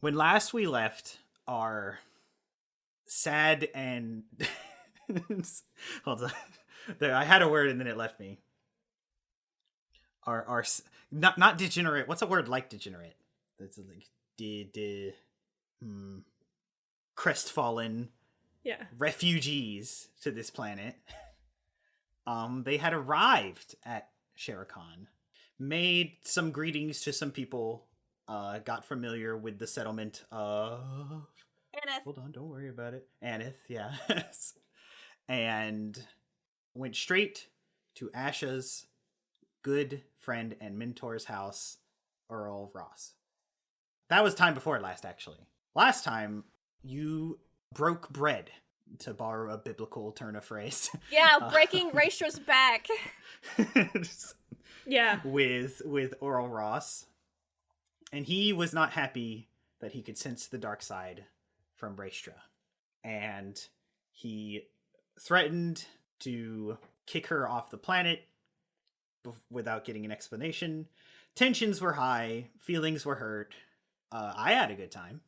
When last we left our sad and hold on, there, I had a word and then it left me. Our not degenerate. What's a word like degenerate? That's like crestfallen refugees to this planet. They had arrived at Ashaa-kai, made some greetings to some people, got familiar with the settlement of Aneth. Hold on, don't worry about it. Aneth, yeah. And went straight to Asha's good friend and mentor's house, Earl Ross. That was time before last, actually. Last time, you broke bread, to borrow a biblical turn of phrase. Yeah, breaking Raestra's back. Yeah. With Earl Ross. And he was not happy that he could sense the dark side from Raestra. And he threatened to kick her off the planet without getting an explanation. Tensions were high, feelings were hurt. I had a good time.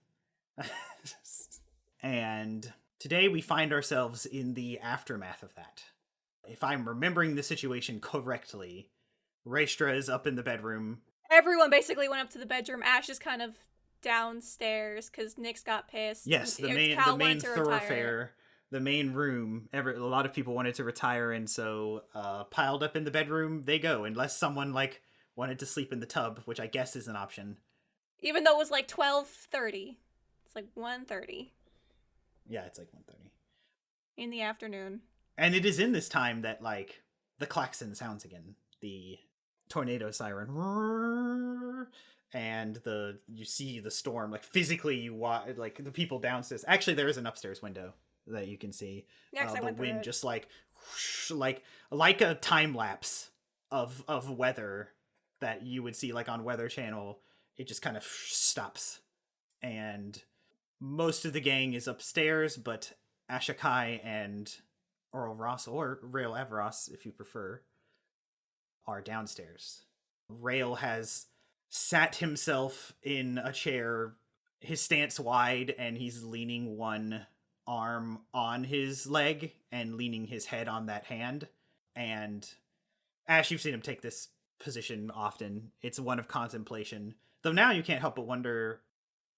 And today we find ourselves in the aftermath of that. If I'm remembering the situation correctly, Raestra is up in the bedroom. Everyone basically went up to the bedroom. Ash is kind of downstairs because Nyx got pissed. Yes, the main thoroughfare, the main room. A lot of people wanted to retire, and so piled up in the bedroom they go, unless someone wanted to sleep in the tub, which I guess is an option. Even though it was 12:30. It's 1:30. Yeah, it's 1:30. In the afternoon. And it is in this time that the klaxon sounds again. The tornado siren. And you see the storm, physically you watch, the people downstairs. Actually, there is an upstairs window that you can see. Yeah, the wind just whoosh, like a time lapse of weather that you would see on Weather Channel. It just kind of stops. And most of the gang is upstairs, but Ashaa-kai and Earl Ross, or Rael Averos, if you prefer, are downstairs. Rael has sat himself in a chair, his stance wide, and he's leaning one arm on his leg and leaning his head on that hand. And Ash, you've seen him take this position often. It's one of contemplation. Though now you can't help but wonder,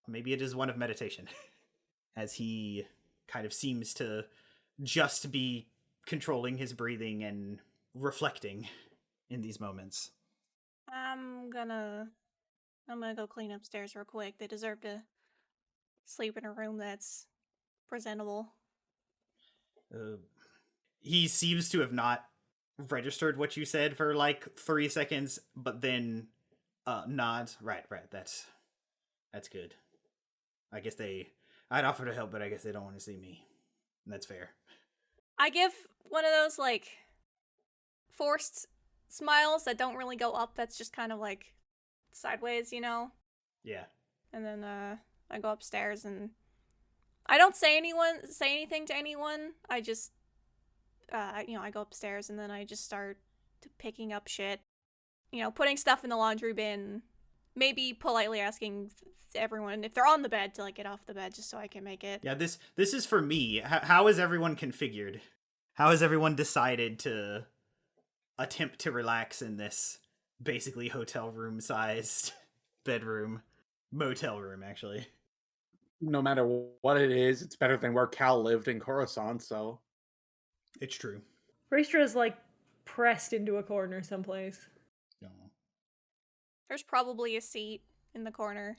maybe it is one of meditation, as he kind of seems to just be controlling his breathing and reflecting in these moments. I'm gonna go clean upstairs real quick. They deserve to sleep in a room that's presentable. He seems to have not registered what you said for 3 seconds, but then nods. Right, that's good. I guess I'd offer to help, but I guess they don't want to see me. And that's fair. I give one of those forced smiles that don't really go up, that's just kind of sideways, Yeah. And then I go upstairs and I don't say anything to anyone. I just I go upstairs and then I just start picking up shit, putting stuff in the laundry bin, maybe politely asking everyone if they're on the bed to get off the bed just so I can make it. Yeah, this is for me. How is everyone configured? How has everyone decided to attempt to relax in this basically hotel room sized bedroom, motel room actually? No matter what it is, it's better than where Cal lived in Coruscant, so it's true. Raestra is pressed into a corner someplace. No. There's probably a seat in the corner.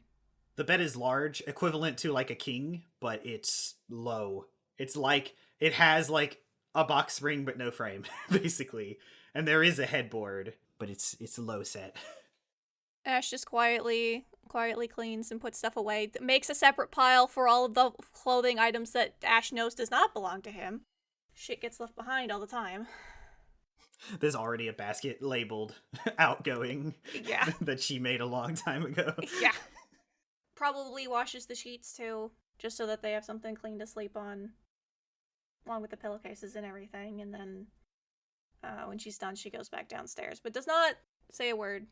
The bed is large, equivalent to a king, but it's low. It's it has a box spring but no frame, basically. And there is a headboard, but it's low set. Ash just quietly cleans and puts stuff away. Makes a separate pile for all of the clothing items that Ash knows does not belong to him. Shit gets left behind all the time. There's already a basket labeled outgoing. Yeah. That she made a long time ago. Yeah. Probably washes the sheets too, just so that they have something clean to sleep on, along with the pillowcases and everything. And then when she's done, she goes back downstairs, but does not say a word.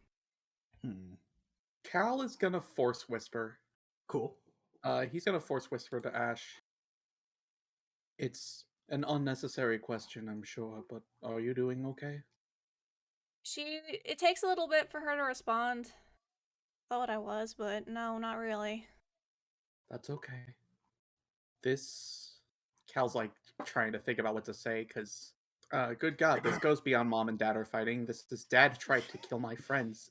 Cal is gonna force whisper. Cool. He's gonna force whisper to Ash. It's an unnecessary question, I'm sure, but are you doing okay? It takes a little bit for her to respond. Thought I was, but no, not really. That's okay. Cal's like trying to think about what to say, because, good God, this goes beyond mom and dad are fighting. This dad tried to kill my friends.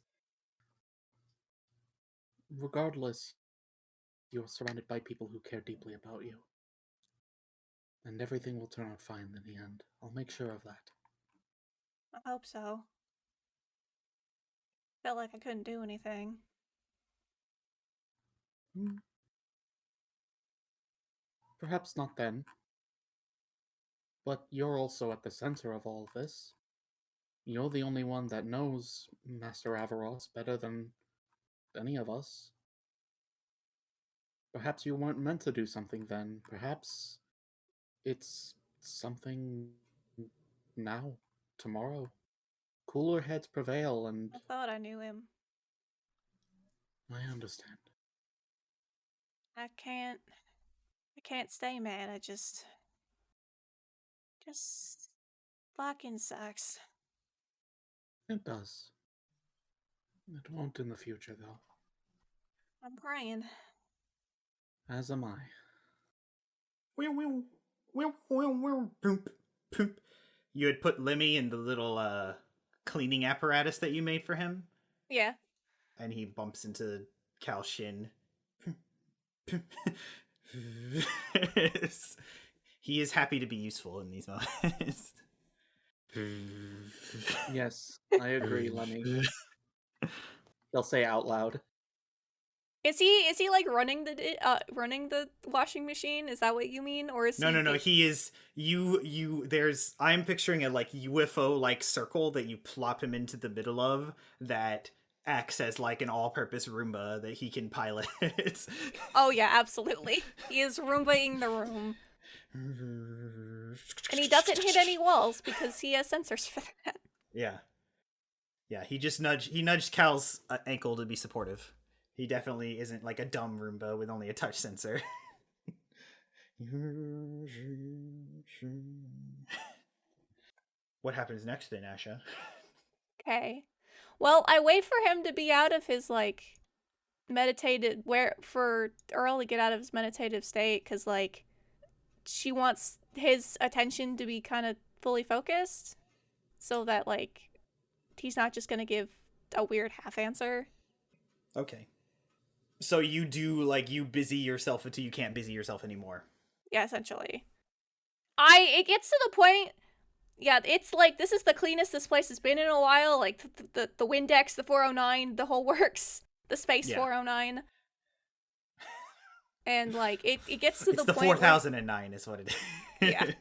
Regardless, you're surrounded by people who care deeply about you. And everything will turn out fine in the end. I'll make sure of that. I hope so. Felt like I couldn't do anything. Perhaps not then. But you're also at the center of all of this. You're the only one that knows Master Averos better than any of us. Perhaps you weren't meant to do something then. Perhaps it's something now, tomorrow. Cooler heads prevail, and I thought I knew him. I understand. I can't stay mad. I just fucking sucks. It does. It won't in the future, though. I'm praying. As am I. Poop, poop. You had put Lemmy in the little cleaning apparatus that you made for him, Yeah. and he bumps into Cal's shin. He is happy to be useful in these moments. Yes, I agree, Lemmy. They'll say out loud. Is he like running the washing machine? Is that what you mean, or is No. He is I'm picturing a like UFO like circle that you plop him into the middle of that acts as like an all-purpose Roomba that he can pilot. Oh yeah, absolutely. He is Roombaing the room, and he doesn't hit any walls because he has sensors for that. Yeah. He just nudged Cal's ankle to be supportive. He definitely isn't like a dumb Roomba with only a touch sensor. What happens next then, Asha? Okay. Well, I wait for him to be out of his like for Earl to get out of his meditative state, because like she wants his attention to be kind of fully focused, so that like he's not just gonna give a weird half answer. Okay. So you do like you busy yourself until you can't busy yourself anymore. Yeah, essentially. It gets to the point. Yeah, it's like this is the cleanest this place has been in a while. Like the Windex, the 409, the whole works, the space 409. And like it gets to it's the the point 4009 is what it is. Yeah.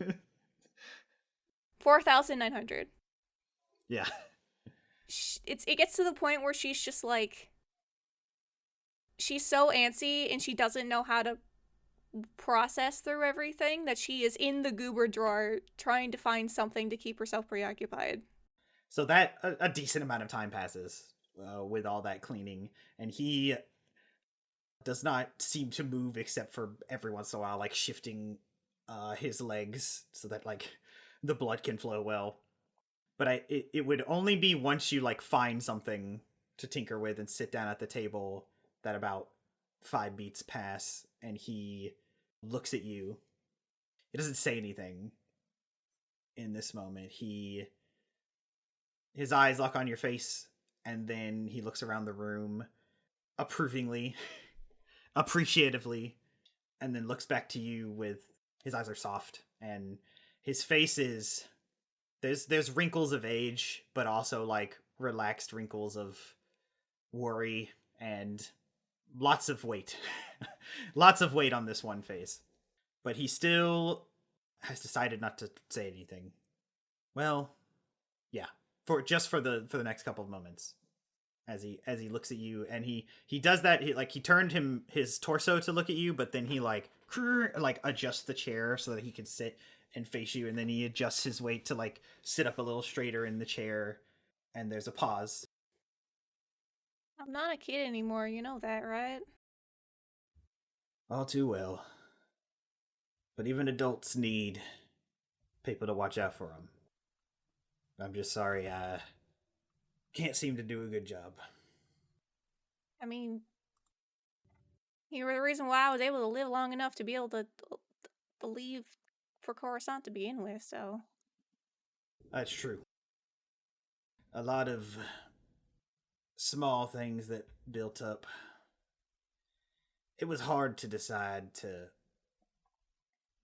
4,900. Yeah. It gets to the point where she's just like, she's so antsy and she doesn't know how to process through everything that she is in the goober drawer trying to find something to keep herself preoccupied. So that a decent amount of time passes with all that cleaning, and he does not seem to move except for every once in a while, like shifting his legs so that like the blood can flow well. But it would only be once you like find something to tinker with and sit down at the table that about 5 beats pass, and he looks at you. He doesn't say anything in this moment. His eyes lock on your face, and then he looks around the room approvingly, appreciatively, and then looks back to you with his eyes are soft, and his face is there's wrinkles of age, but also like relaxed wrinkles of worry and lots of weight. Lots of weight on this one face. But he still has decided not to say anything. Well, yeah. For the next couple of moments. As he looks at you, and he does that, he turned his torso to look at you, but then he like adjusts the chair so that he can sit and face you, and then he adjusts his weight to like sit up a little straighter in the chair, and there's a pause. I'm not a kid anymore, you know that, right? All too well. But even adults need people to watch out for them. I'm just sorry I can't seem to do a good job. I mean, you were the reason why I was able to live long enough to be able to leave for Coruscant to begin with, so. That's true. A lot of small things that built up. It was hard to decide to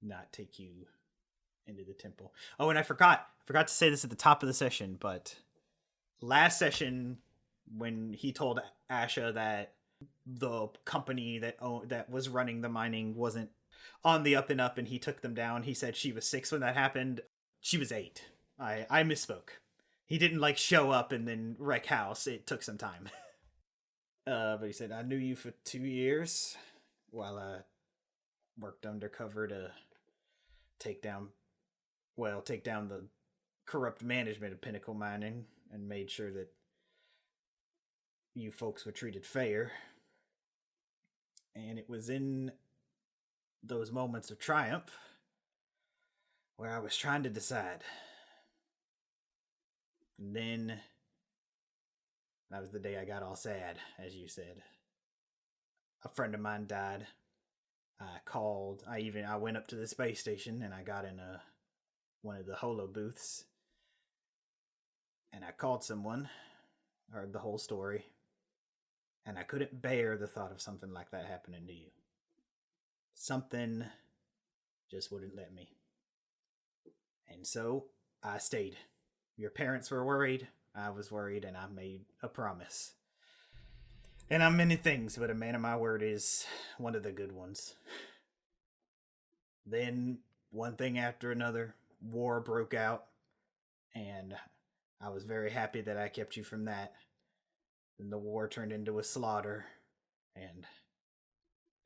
not take you into the temple. Oh, and I forgot to say this at the top of the session, but last session when he told Asha that the company that was running the mining wasn't on the up and up and he took them down, he said she was 6 when that happened. She was 8. I misspoke. He didn't like show up and then wreck house. It took some time. But he said, I knew you for 2 years while I worked undercover to take down the corrupt management of Pinnacle Mining and made sure that you folks were treated fair. And it was in those moments of triumph where I was trying to decide. And then that was the day I got all sad, as you said. A friend of mine died. I went up to the space station and I got in one of the holo booths. And I called someone, heard the whole story, and I couldn't bear the thought of something like that happening to you. Something just wouldn't let me. And so I stayed. Your parents were worried, I was worried, and I made a promise. And I'm many things, but a man of my word is one of the good ones. Then, one thing after another, war broke out, and I was very happy that I kept you from that. Then the war turned into a slaughter, and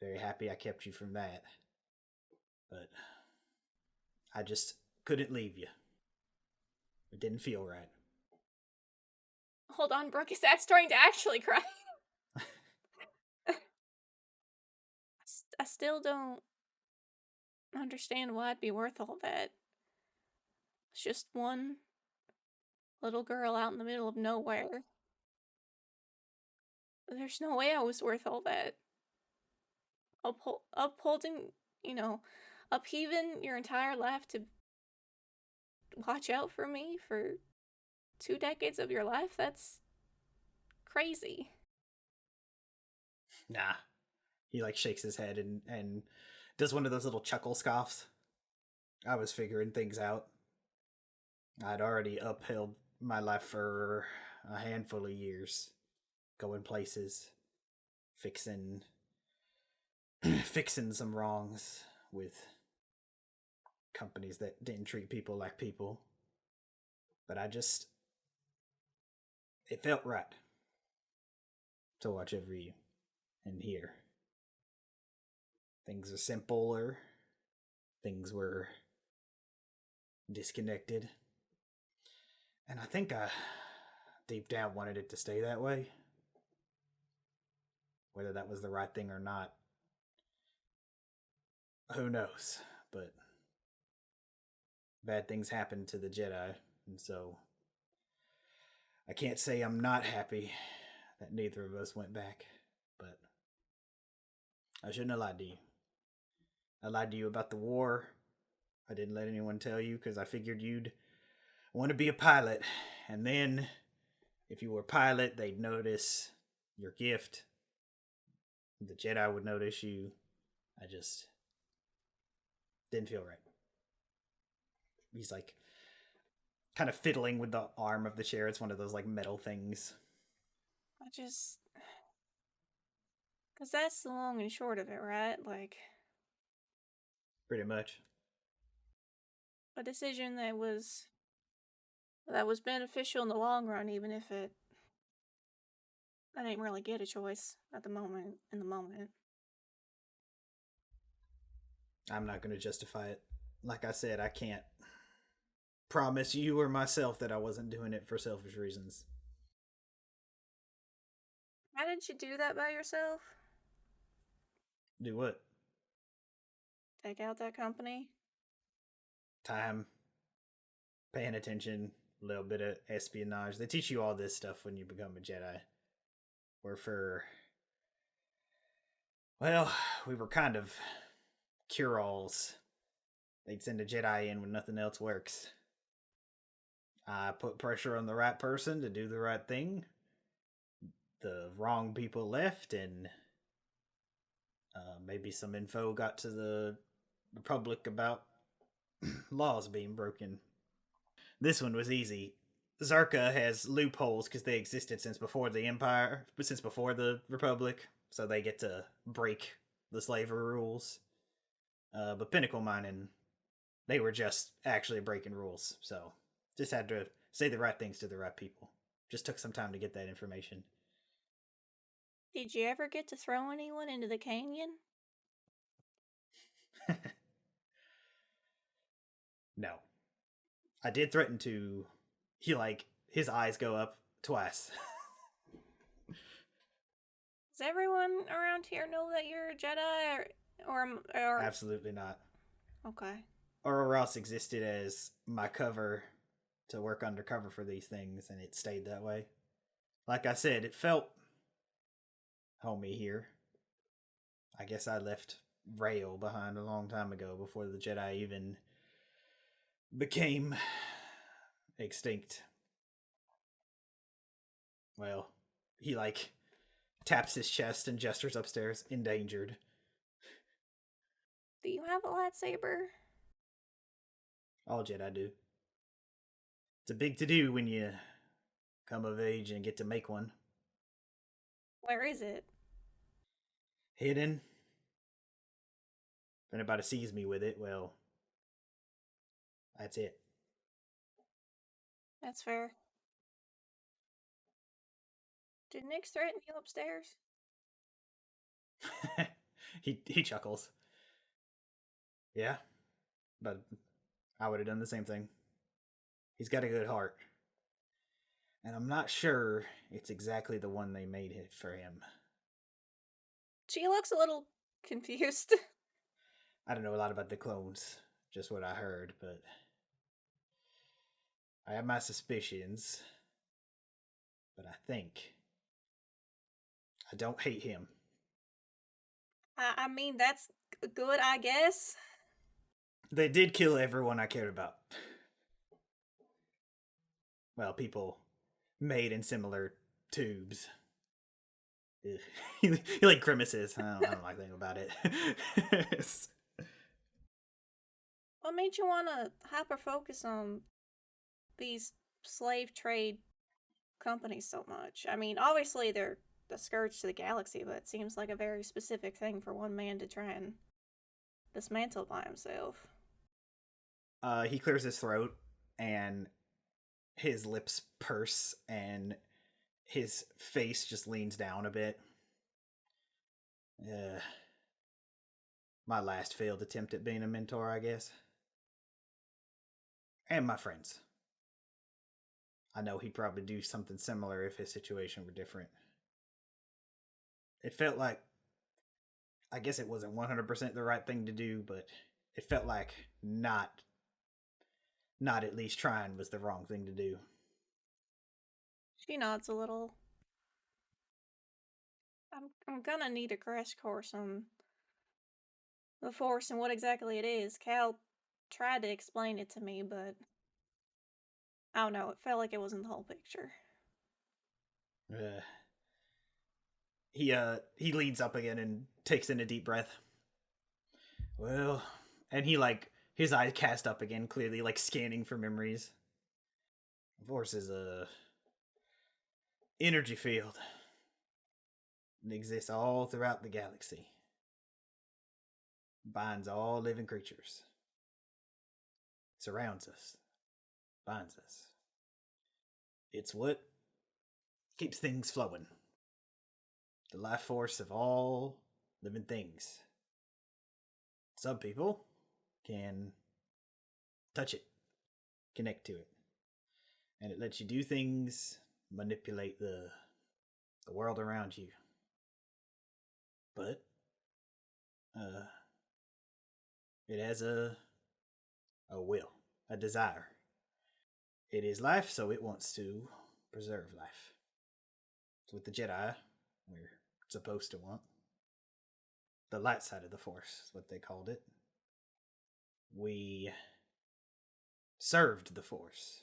very happy I kept you from that. But I just couldn't leave you. It didn't feel right. Hold on, Brooke, is that starting to actually cry? I still don't understand why it'd be worth all that. It's just one little girl out in the middle of nowhere. There's no way I was worth all that. Upholding, upheaving your entire life to watch out for me for 2 decades of your life? That's crazy. Nah. He shakes his head and does one of those little chuckle scoffs. I was figuring things out. I'd already upheld my life for a handful of years. Going places. Fixing some wrongs with companies that didn't treat people like people. But it felt right to watch over you and hear. Things are simpler. Things were disconnected. And I think I deep down wanted it to stay that way. Whether that was the right thing or not, who knows? But bad things happen to the Jedi, and so I can't say I'm not happy that neither of us went back, but I shouldn't have lied to you. I lied to you about the war. I didn't let anyone tell you because I figured you'd want to be a pilot, and then if you were a pilot, they'd notice your gift. The Jedi would notice you. I just didn't feel right. He's kind of fiddling with the arm of the chair. It's one of those metal things. Because that's the long and short of it, right? Pretty much. A decision that was beneficial in the long run, even if I didn't really get a choice in the moment. I'm not going to justify it. Like I said, I can't promise you or myself that I wasn't doing it for selfish reasons. How did you do that by yourself? Do what? take out that company? Time, paying attention, a little bit of espionage. They teach you all this stuff when you become a Jedi. Well, we were kind of cure-alls. They'd send a Jedi in when nothing else works. I put pressure on the right person to do the right thing. The wrong people left, and maybe some info got to the Republic about laws being broken. This one was easy. Zarka has loopholes because they existed since before the Empire, since before the Republic, so they get to break the slavery rules. But Pinnacle Mining, they were just actually breaking rules, so just had to say the right things to the right people. Just took some time to get that information. Did you ever get to throw anyone into the canyon? No. I did threaten to. His eyes go up twice. Does everyone around here know that you're a Jedi, or... Absolutely not. Okay. Rouse existed as my cover to work undercover for these things, and it stayed that way. Like I said, it felt homey here. I guess I left Rail behind a long time ago before the Jedi even became extinct. Well, he taps his chest and gestures upstairs, endangered. Do you have a lightsaber? All Jedi do. It's a big to-do when you come of age and get to make one. Where is it? Hidden. If anybody sees me with it, well, that's it. That's fair. Did Nick threaten you upstairs? he chuckles. Yeah, but I would have done the same thing. He's got a good heart. And I'm not sure it's exactly the one they made it for him. She looks a little confused. I don't know a lot about the clones, just what I heard, but I have my suspicions. But I think I don't hate him. I mean, that's good, I guess. They did kill everyone I cared about. Well, people made in similar tubes. he grimaces. I don't like anything about it. What made you want to hyper focus on these slave trade companies so much? I mean, obviously they're the scourge to the galaxy, but it seems like a very specific thing for one man to try and dismantle by himself. He clears his throat, and his lips purse, and his face just leans down a bit. My last failed attempt at being a mentor, I guess. And my friends. I know he'd probably do something similar if his situation were different. It felt like, I guess it wasn't 100% the right thing to do, but it felt like not at least trying was the wrong thing to do. She nods a little. I'm gonna need a crash course on the Force and what exactly it is. Cal tried to explain it to me, but I don't know, it felt like it wasn't the whole picture. He leads up again and takes in a deep breath. Well, and his eyes cast up again, clearly scanning for memories. The Force is a energy field. It exists all throughout the galaxy. Binds all living creatures. It surrounds us. Binds us. It's what keeps things flowing. The life force of all living things. Some people can touch it, connect to it, and it lets you do things, manipulate the world around you. But It has a will, a desire. It is life, so it wants to preserve life. It's with the Jedi, we're supposed to want. The light side of the Force is what they called it. We served the Force.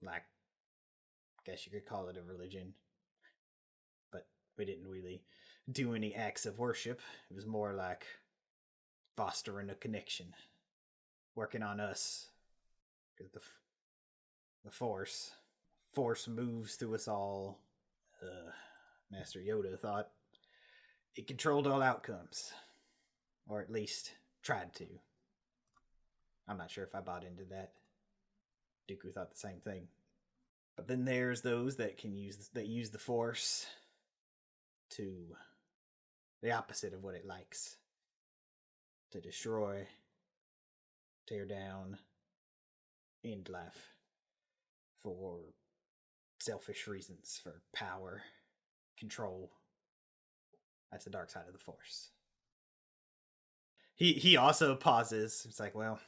Like, I guess you could call it a religion. But we didn't really do any acts of worship. It was more like fostering a connection. Working on us. Because the Force moves through us all. Master Yoda thought it controlled all outcomes. Or at least tried to. I'm not sure if I bought into that. Dooku thought the same thing. But then there's those that use the Force to the opposite of what it likes. To destroy, tear down, end life. For selfish reasons, for power, control. That's the dark side of the Force. He also pauses. It's like, well,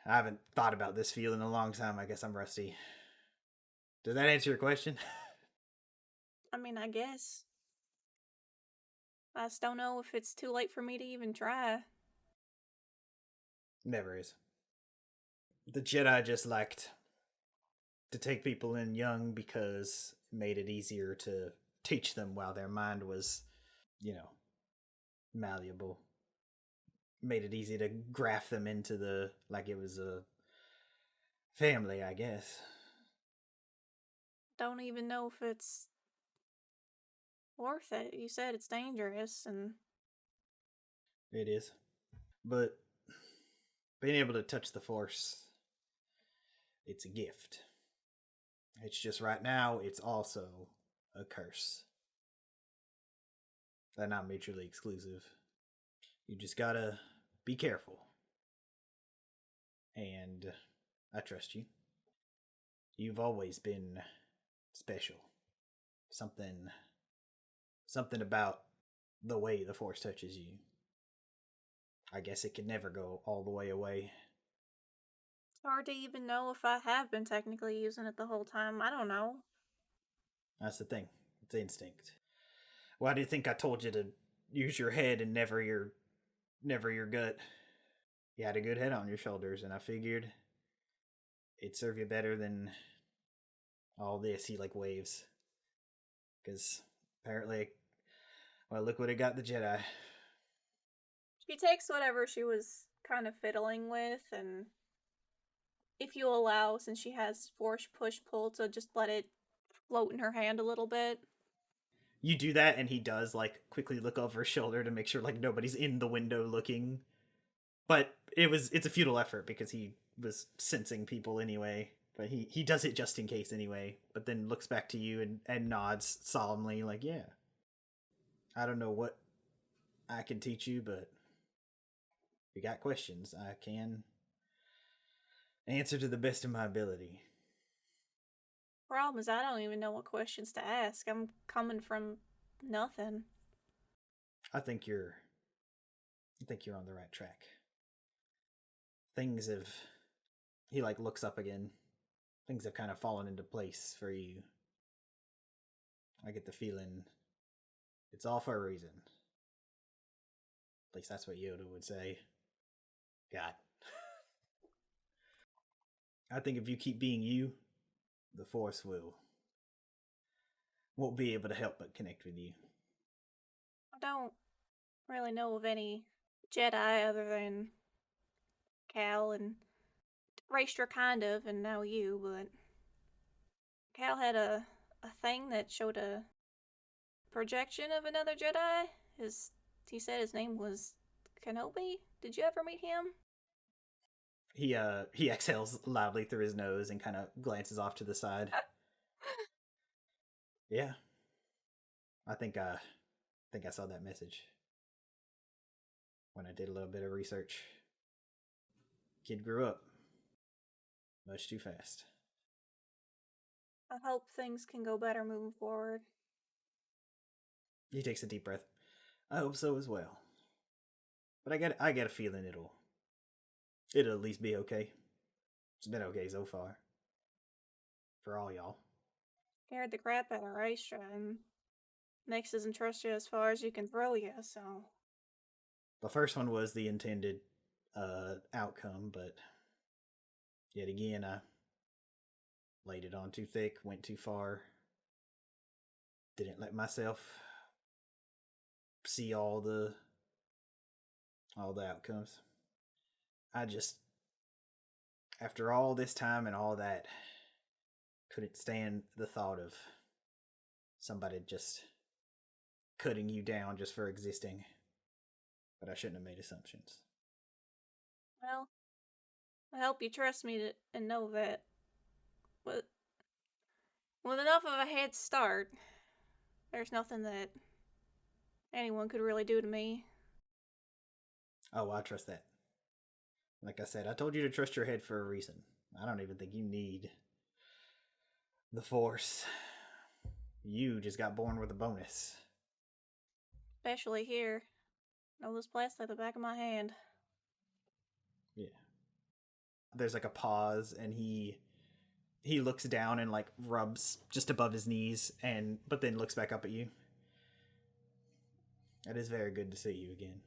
I haven't thought about this feeling in a long time. I guess I'm rusty. Does that answer your question? I mean, I guess. I just don't know if it's too late for me to even try. Never is. The Jedi just liked to take people in young because it made it easier to teach them while their mind was, malleable. Made it easy to graft them into like it was a family, I guess. Don't even know if it's worth it. You said it's dangerous, and It is. But being able to touch the Force, it's a gift. It's just right now, it's also a curse. They're not mutually exclusive. You just gotta be careful. And I trust you. You've always been special. Something about the way the Force touches you. I guess it could never go all the way away. it's hard to even know if I have been technically using it the whole time. I don't know. That's the thing. It's instinct. Why do you think I told you to use your head and never your gut? You had a good head on your shoulders, and I figured it'd serve you better than all this. He waves. Because apparently, well, look what it got the Jedi. She takes whatever she was kind of fiddling with, and if you allow, since she has force push pull, to just let it float in her hand a little bit. You do that, and he does quickly look over his shoulder to make sure nobody's in the window looking. But it's a futile effort because he was sensing people anyway. But he does it just in case anyway. But then looks back to you and nods solemnly, yeah. I don't know what I can teach you, but if you got questions, I can answer to the best of my ability. Problem is, I don't even know what questions to ask. I'm coming from nothing. I think you're on the right track. Things have... He looks up again. Things have kind of fallen into place for you. I get the feeling it's all for a reason. At least that's what Yoda would say. God. I think if you keep being you, the Force won't be able to help but connect with you. I don't really know of any Jedi other than Cal and Raestra, kind of, and now you, but Cal had a thing that showed a projection of another Jedi. He said his name was Kenobi. Did you ever meet him? He exhales loudly through his nose and kind of glances off to the side. Yeah. I think I saw that message when I did a little bit of research. Kid grew up much too fast. I hope things can go better moving forward. He takes a deep breath. I hope so as well. But I get a feeling it'll at least be okay. It's been okay so far. For all y'all. Scared the crap out of Raestra, and Nyx doesn't trust you as far as you can throw you, so. The first one was the intended outcome, but yet again, I laid it on too thick, went too far, didn't let myself see all the outcomes. I just, after all this time and all that, couldn't stand the thought of somebody just cutting you down just for existing. But I shouldn't have made assumptions. Well, I hope you trust me and know that with enough of a head start, there's nothing that anyone could really do to me. Oh, I trust that. Like I said, I told you to trust your head for a reason. I don't even think you need the Force. You just got born with a bonus. Especially here. Know this place like the back of my hand. Yeah. There's like a pause, and he looks down and like rubs just above his knees, but then looks back up at you. It is very good to see you again.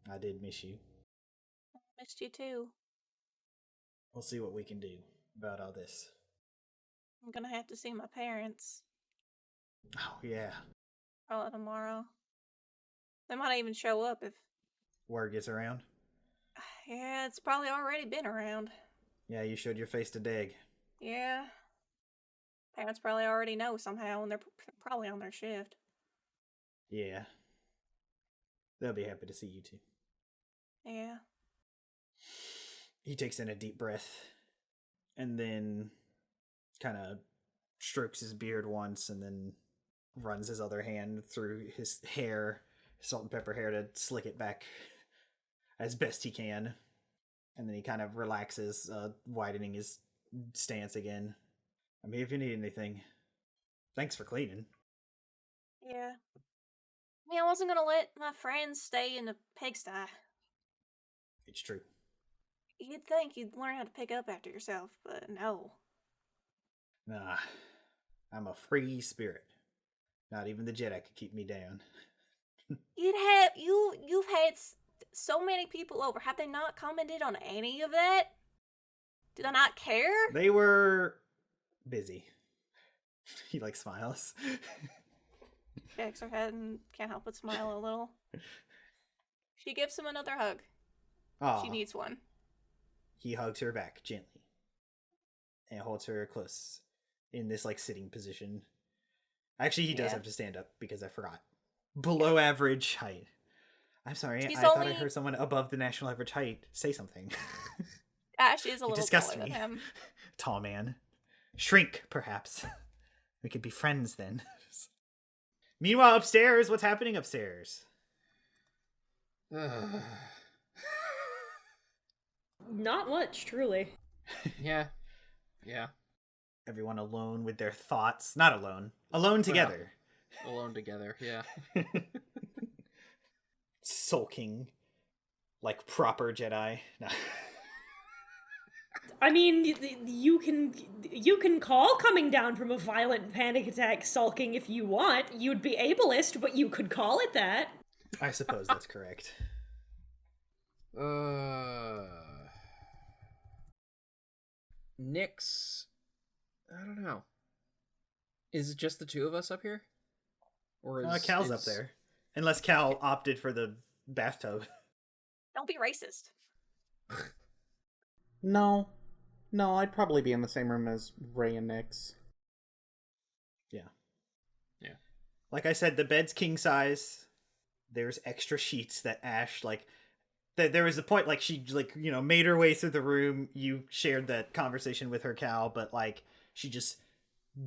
I did miss you. I missed you too. We'll see what we can do about all this. I'm gonna have to see my parents. Oh, yeah. Probably tomorrow. They might not even show up if... Word gets around? Yeah, it's probably already been around. Yeah, you showed your face to Dag. Yeah. Parents probably already know somehow, and they're probably on their shift. Yeah. They'll be happy to see you too. Yeah. He takes in a deep breath and then kind of strokes his beard once and then runs his other hand through his hair, salt and pepper hair, to slick it back as best he can. And then he kind of relaxes, widening his stance again. I mean, if you need anything, thanks for cleaning. Yeah. I mean, I wasn't gonna let my friends stay in the pigsty. It's true. You'd think you'd learn how to pick up after yourself, but no. Nah, I'm a free spirit. Not even the Jedi could keep me down. You've had so many people over. Have they not commented on any of that? Did I not care? They were busy. He like smiles. Shakes her head and can't help but smile a little. She gives him another hug. Aw. She needs one. He hugs her back gently and holds her close in this like sitting position. Actually, he does have to stand up because I forgot. Below average height. I'm sorry, I thought I heard someone above the national average height say something. Ash is a little taller than him. Tall man. Shrink, perhaps. We could be friends then. Meanwhile, upstairs, what's happening upstairs? Not much, truly. Yeah. Everyone alone with their thoughts. Not alone. Alone together. Well, alone together, yeah. Sulking. Like proper Jedi. No. I mean, you can call coming down from a violent panic attack sulking if you want. You'd be ableist, but you could call it that. I suppose that's correct. Nyx, I don't know. Is it just the two of us up here? Or Cal's up there. Unless Cal opted for the bathtub. Don't be racist. No, I'd probably be in the same room as Ray and Nyx. Yeah. Like I said, the bed's king size. There's extra sheets that Ash, like... There was a point, like, she, like, you know, made her way through the room. You shared that conversation with her, Cal, but, like, she just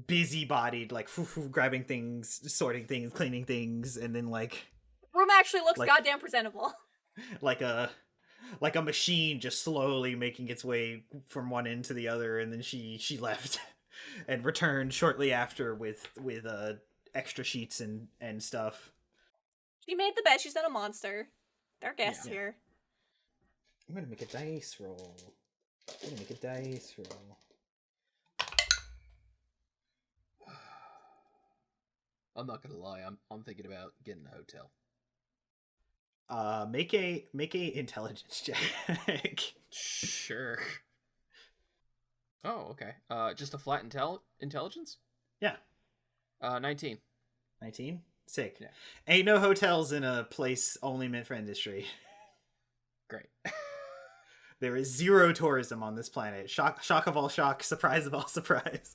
busybodied, like, grabbing things, sorting things, cleaning things, and then, like... Room actually looks goddamn presentable. Like a machine just slowly making its way from one end to the other, and then she left and returned shortly after with extra sheets and stuff. She made the bed. She's not a monster. They're guests Yeah. here. I'm gonna make a dice roll. I'm not gonna lie. I'm thinking about getting a hotel. Make a intelligence check. Sure. Oh, okay. Just a flat intelligence? Yeah. 19. 19? Sick. Yeah. Ain't no hotels in a place only meant for industry. Great. There is zero tourism on this planet. Shock of all shock, surprise of all surprise.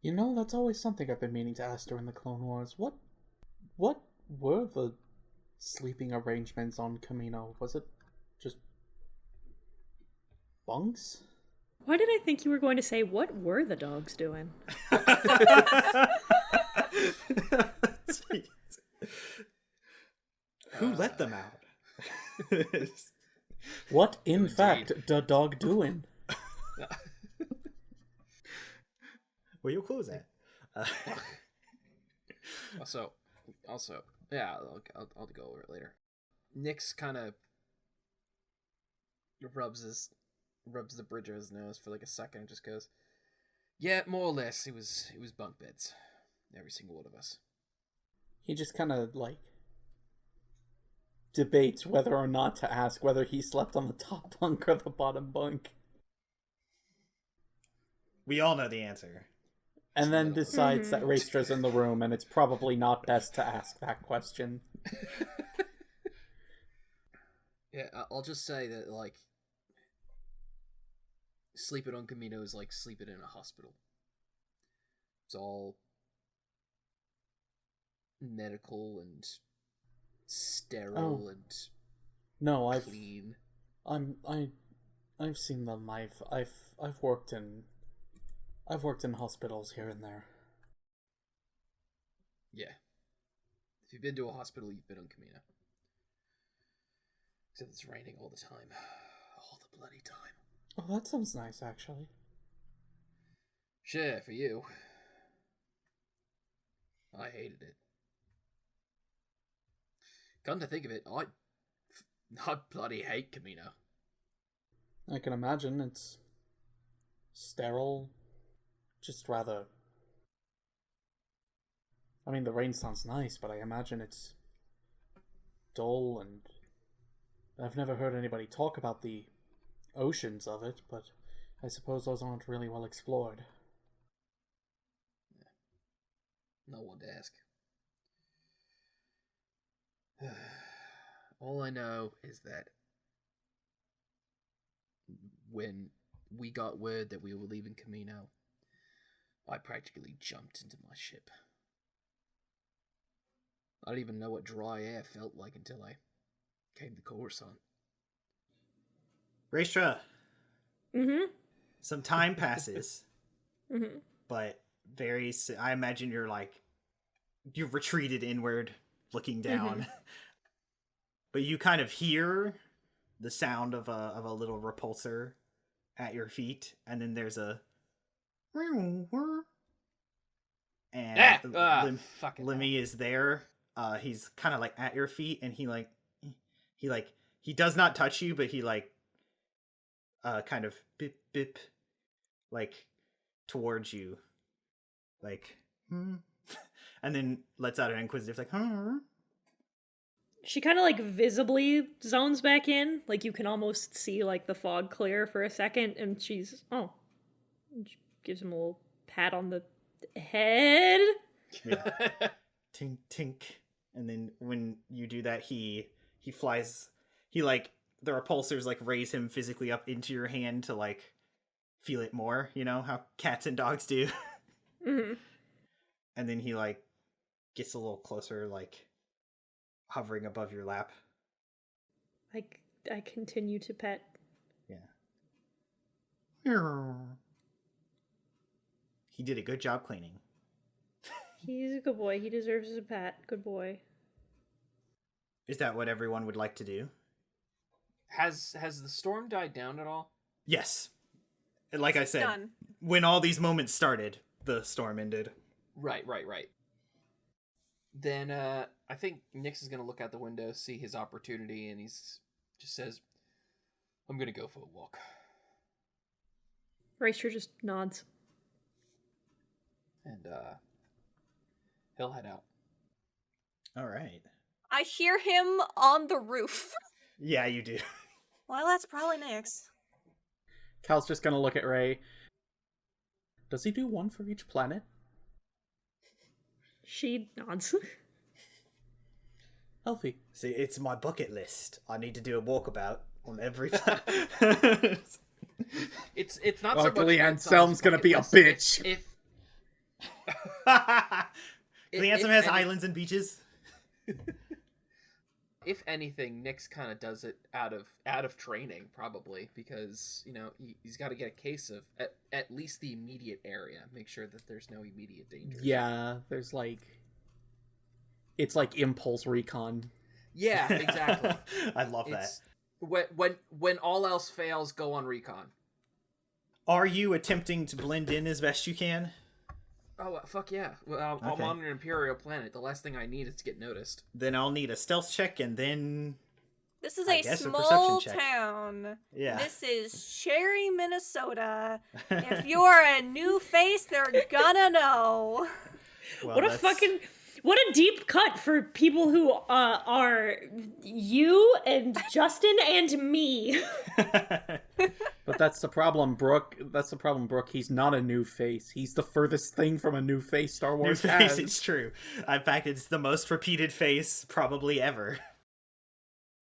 You know, that's always something I've been meaning to ask during the Clone Wars. What were the sleeping arrangements on Kamino? Was it just bunks? Why did I think you were going to say, what were the dogs doing? Sweet. Who let them out? What, in Indeed. fact, the dog doing? Where your clothes at? Also, yeah, I'll go over it later. Nyx kind of rubs the bridge of his nose for like a second and just goes, "Yeah, more or less. It was bunk beds, every single one of us." He just kind of, debates whether or not to ask whether he slept on the top bunk or the bottom bunk. We all know the answer. And then decides that Raestra's in the room, and it's probably not best to ask that question. Yeah, I'll just say that, sleeping on Kamino is like sleeping in a hospital. It's all medical and sterile and No, clean. I've seen them. I've worked in hospitals here and there. Yeah. If you've been to a hospital, you've been on Kamino. Except it's raining all the time. All the bloody time. Oh, that sounds nice, actually. Sure, for you. I hated it. Come to think of it, I bloody hate Kamino. I can imagine it's sterile. Just rather... I mean, the rain sounds nice, but I imagine it's dull, and I've never heard anybody talk about the oceans of it, but I suppose those aren't really well explored. No one to ask. All I know is that when we got word that we were leaving Kamino, I practically jumped into my ship. I didn't even know what dry air felt like until I came to Coruscant. Raestra, Mm-hmm. some time passes, Mm-hmm. but I imagine you've retreated inward, looking down. But you kind of hear the sound of a little repulsor at your feet, and then there's a and Lemmy is there. He's kind of at your feet, and he does not touch you, but he kind of bip bip towards you, and then lets out an inquisitive She kind of visibly zones back in. You can almost see the fog clear for a second, and she's and she gives him a little pat on the head. Yeah. Tink tink. And then when you do that, he flies. The repulsors raise him physically up into your hand to feel it more. You know how cats and dogs do. Mm-hmm. And then he gets a little closer, hovering above your lap. I continue to pet. Yeah. He did a good job cleaning. He's a good boy. He deserves a pat. Good boy. Is that what everyone would like to do? Has the storm died down at all? Yes. Like I said, Done. when all these moments started, the storm ended. Right. Then I think Nyx is gonna look out the window, see his opportunity, and he's just says, "I'm gonna go for a walk." Raestra just nods. And he'll head out. All right. I hear him on the roof. Yeah, you do. Well, that's probably Nyx. Cal's just gonna look at Ray. Does he do one for each planet? She nods. Healthy. See, it's my bucket list. I need to do a walkabout on every planet. It's not Well, so much. Leanne what's on his Selm's gonna bucket be a list. bitch. If Cleansome has islands and beaches. if anything, Nyx kind of does it out of training, probably, because he's got to get a case of at least the immediate area, make sure that there's no immediate danger. Yeah, there's it's like impulse recon. Yeah, exactly. I love that. When all else fails, go on recon. Are you attempting to blend in as best you can? Oh, fuck yeah. Well, I'm Okay. on an Imperial planet. The last thing I need is to get noticed. Then I'll need a stealth check and then... This is I a guess a small perception check. town. Yeah. This is Sherry, Minnesota. If you're a new face, they're gonna know. Well, What a that's- fucking... What a deep cut for people who are you and Justin and me. But that's the problem, Brooke. That's the problem, Brooke. He's not a new face. He's the furthest thing from a new face Star New Wars face, has. it's true. In fact, it's the most repeated face probably ever.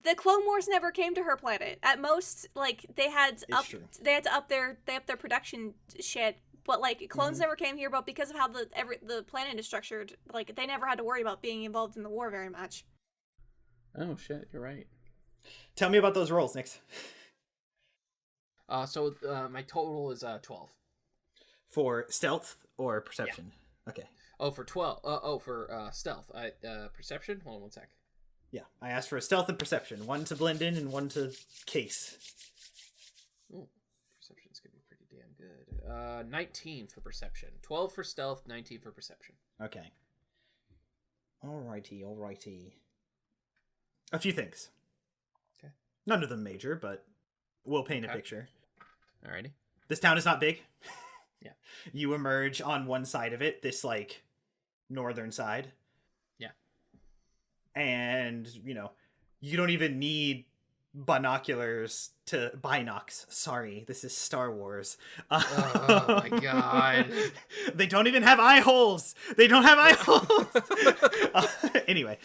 The Clone Wars never came to her planet. At most, like they had true. they had to up their production shit. But like clones never came here. But because of how the planet is structured, like they never had to worry about being involved in the war very much. Oh shit, you're right. Tell me about those rolls, Nix. So my total is 12. For stealth or perception? Okay. Oh, for 12. For stealth. Perception? Hold on one sec. Yeah, I asked for a stealth and perception. One to blend in and one to case. Ooh, perception's gonna be pretty damn good. 19 for perception. 12 for stealth, 19 for perception. Okay. Alrighty. A few things. Okay. None of them major, but we'll paint a Okay. picture. Alrighty. This town is not big. Yeah. You emerge on one side of it, this, like, northern side. Yeah. And, you don't even need binoculars to... Binocs. Sorry, this is Star Wars. Oh my god. They don't even have eye holes! They don't have eye holes! Anyway,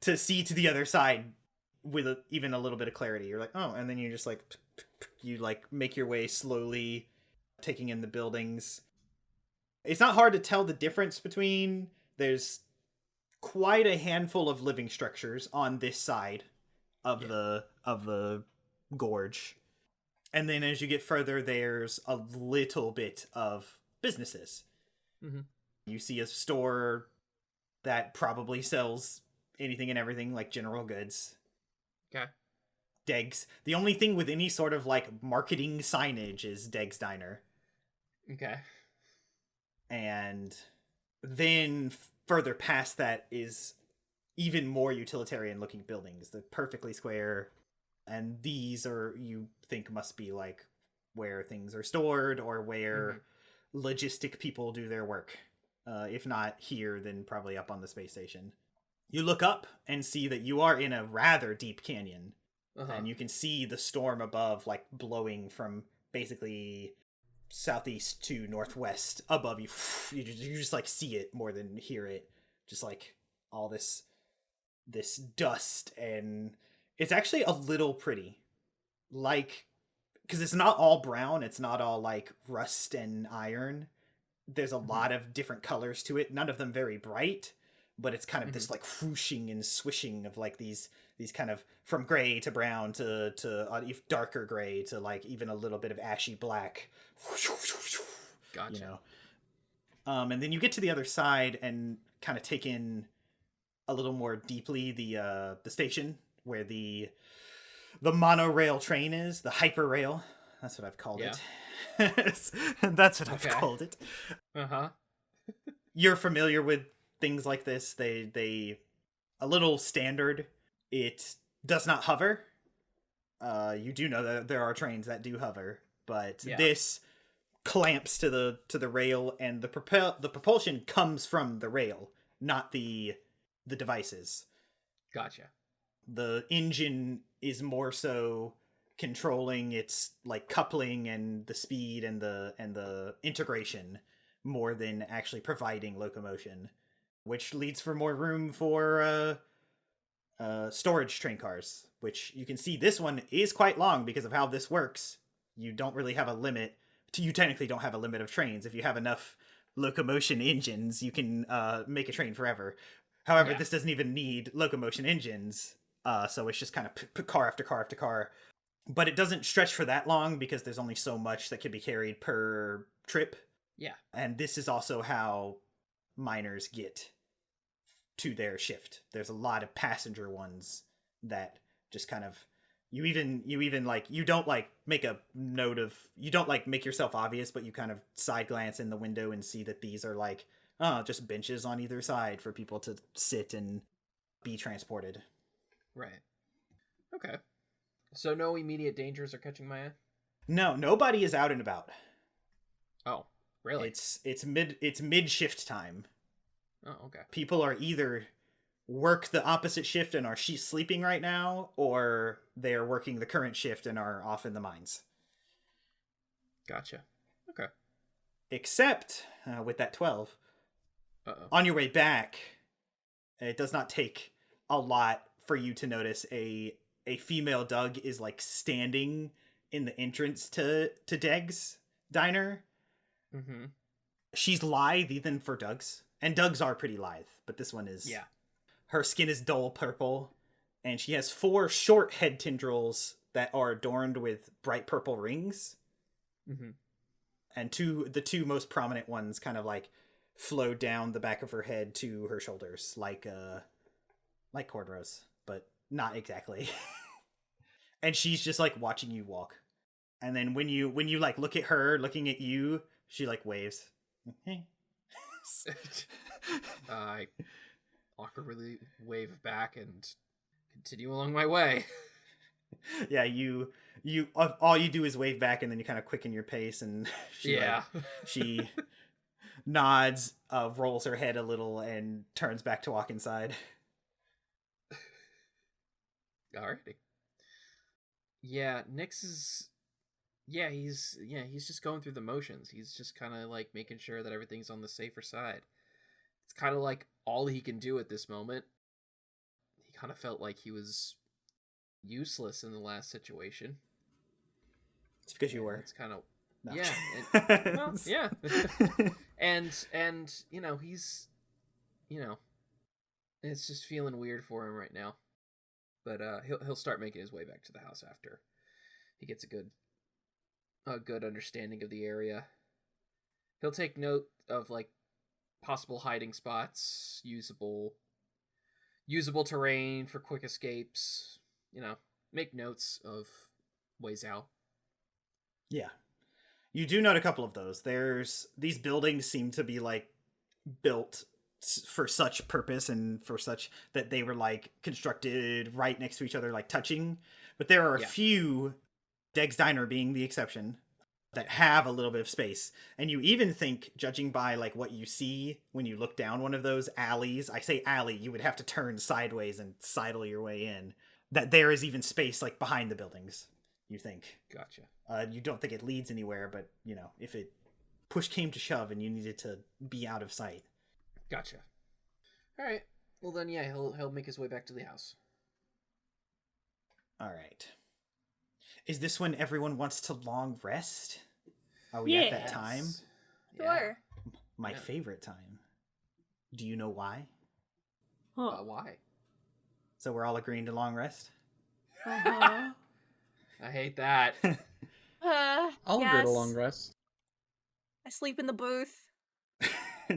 to see to the other side with even a little bit of clarity. You're like, oh, and then you just like, you like make your way slowly, taking in the buildings. It's not hard to tell the difference between, there's quite a handful of living structures on this side of the gorge. And then as you get further, there's a little bit of businesses. Mm-hmm. You see a store that probably sells anything and everything, like general goods. Okay. Deg's. The only thing with any sort of like marketing signage is Deg's Diner. Okay. And then further past that is even more utilitarian looking buildings. They're perfectly square. And these are, you think, must be like where things are stored or where logistic people do their work. If not here, then probably up on the space station. You look up and see that you are in a rather deep canyon. And you can see the storm above, like, blowing from basically southeast to northwest above you. You just like, see it more than hear it. Just, like, all this dust, and it's actually a little pretty. Like, because it's not all brown, it's not all, like, rust and iron. There's a lot of different colors to it, none of them very bright, but it's kind of this, like, whooshing and swishing of, like, these kind of from gray to brown to darker gray to, like, even a little bit of ashy black. Gotcha. And then you get to the other side and kind of take in a little more deeply the station where the monorail train is, the hyperrail. That's what I've called it. That's what I've called it. Uh-huh. You're familiar with things like this, they a little standard. It does not hover. You do know that there are trains that do hover, but this clamps to the rail, and the propulsion comes from the rail, not the devices. Gotcha. The engine is more so controlling its like coupling and the speed and the integration more than actually providing locomotion, which leads for more room for storage train cars, which you can see this one is quite long because of how this works. You don't really have a limit. You technically don't have a limit of trains. If you have enough locomotion engines, you can make a train forever. However, this doesn't even need locomotion engines, so it's just kind of car after car after car. But it doesn't stretch for that long because there's only so much that can be carried per trip. Yeah. And this is also how miners get to their shift. There's a lot of passenger ones that just kind of you even like you don't like make a note of, you don't like make yourself obvious, but you kind of side glance in the window and see that these are like just benches on either side for people to sit and be transported. Right. Okay. So no immediate dangers are catching my eye? No, nobody is out and about. Oh, really? It's mid shift time. Oh, okay. People are either work the opposite shift and are sleeping right now, or they are working the current shift and are off in the mines. Gotcha. Okay. Except with that 12, on your way back, it does not take a lot for you to notice a female Doug is like standing in the entrance to Deg's diner. Mm-hmm. She's lithe even for Doug's, and Doug's are pretty lithe, but this one is. Yeah. Her skin is dull purple, and she has 4 short head tendrils that are adorned with bright purple rings. Mm-hmm. And the two most prominent ones kind of like flow down the back of her head to her shoulders, like cornrows, but not exactly. And she's just like watching you walk. And then when you like look at her looking at you, she like waves. Hey. I awkwardly wave back and continue along my way. Yeah, you all you do is wave back, and then you kind of quicken your pace, and she nods, rolls her head a little, and turns back to walk inside. Alrighty. Yeah, Nyx is. He's just going through the motions. He's just kind of like making sure that everything's on the safer side. It's kind of like all he can do at this moment. He kind of felt like he was useless in the last situation. It's because you were. It's kind of no. yeah. Well, yeah. and he's it's just feeling weird for him right now. But he'll start making his way back to the house after he gets a good understanding of the area. He'll take note of like possible hiding spots, usable terrain for quick escapes, make notes of ways out. Yeah. You do note a couple of those. These buildings seem to be like built for such purpose and for such that they were like constructed right next to each other, like touching. But there are a few, Deg's Diner being the exception, that have a little bit of space. And you even think, judging by like what you see when you look down one of those alleys, I say alley, you would have to turn sideways and sidle your way in, that there is even space like behind the buildings, you think. Gotcha. You don't think it leads anywhere, but if it push came to shove and you needed to be out of sight. Gotcha. All right. Well then, yeah, he'll make his way back to the house. All right. Is this when everyone wants to long rest? Are we at that time? Sure. My favorite time. Do you know why? Why? So we're all agreeing to long rest? Uh-huh. I hate that. I'll agree to long rest. I sleep in the booth.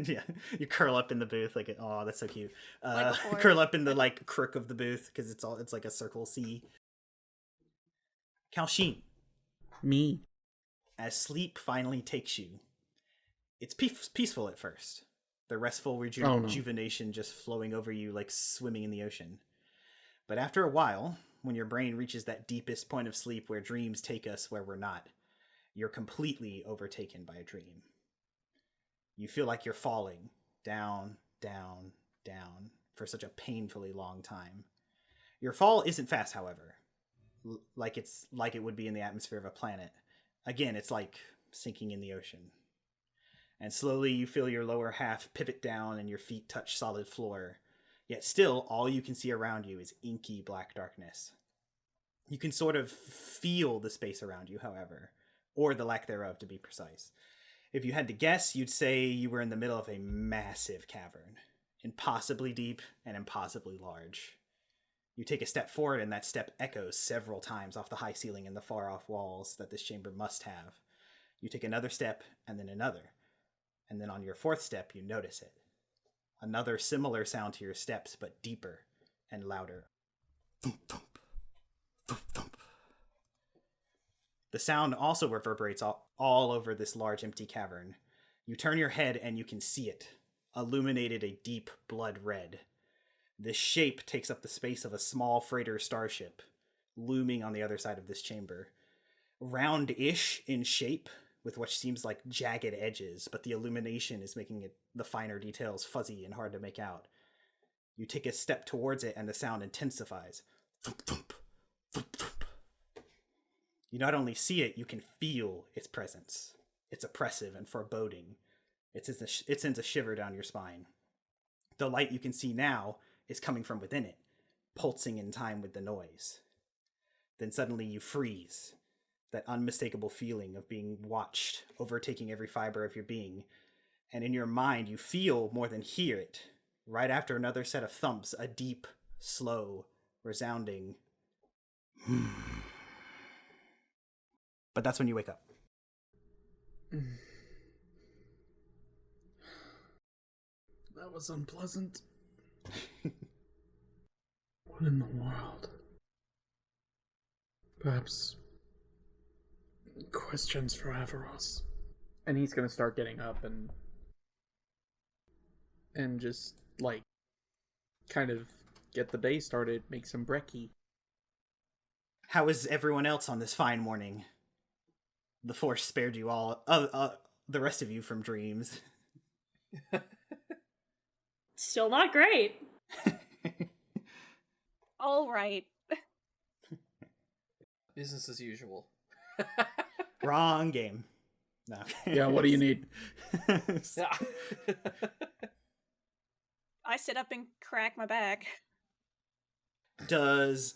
Yeah, you curl up in the booth like, oh, that's so cute. Like curl up in the like crook of the booth because it's like a circle C. Kalshin. Me. As sleep finally takes you, it's peaceful at first, the restful Oh, no. rejuvenation just flowing over you like swimming in the ocean. But after a while, when your brain reaches that deepest point of sleep where dreams take us where we're not, you're completely overtaken by a dream. You feel like you're falling down, down, down for such a painfully long time. Your fall isn't fast, however, like it would be in the atmosphere of a planet. Again, it's like sinking in the ocean. And slowly you feel your lower half pivot down and your feet touch solid floor. Yet still, all you can see around you is inky black darkness. You can sort of feel the space around you, however, or the lack thereof, to be precise. If you had to guess, you'd say you were in the middle of a massive cavern, impossibly deep and impossibly large. You take a step forward, and that step echoes several times off the high ceiling and the far-off walls that this chamber must have. You take another step, and then another. And then on your fourth step, you notice it. Another similar sound to your steps, but deeper and louder. Thump, thump. Thump, thump. The sound also reverberates all over this large empty cavern. You turn your head and you can see it, illuminated a deep blood red. This shape takes up the space of a small freighter starship, looming on the other side of this chamber. Round-ish in shape, with what seems like jagged edges, but the illumination is making the finer details fuzzy and hard to make out. You take a step towards it and the sound intensifies. Thump, thump, thump, thump. You not only see it, you can feel its presence. It's oppressive and foreboding. It sends a shiver down your spine. The light you can see now is coming from within it, pulsing in time with the noise. Then suddenly you freeze. That unmistakable feeling of being watched, overtaking every fiber of your being. And in your mind, you feel more than hear it. Right after another set of thumps, a deep, slow, resounding... But that's when you wake up. That was unpleasant. What in the world? Perhaps questions for Averos. And he's gonna start getting up and just like kind of get the day started, make some brekkie. How is everyone else on this fine morning? The Force spared you all, the rest of you, from dreams. Still not great. All right. Business as usual. Wrong game. No. Yeah, what do you need? I sit up and crack my back. Does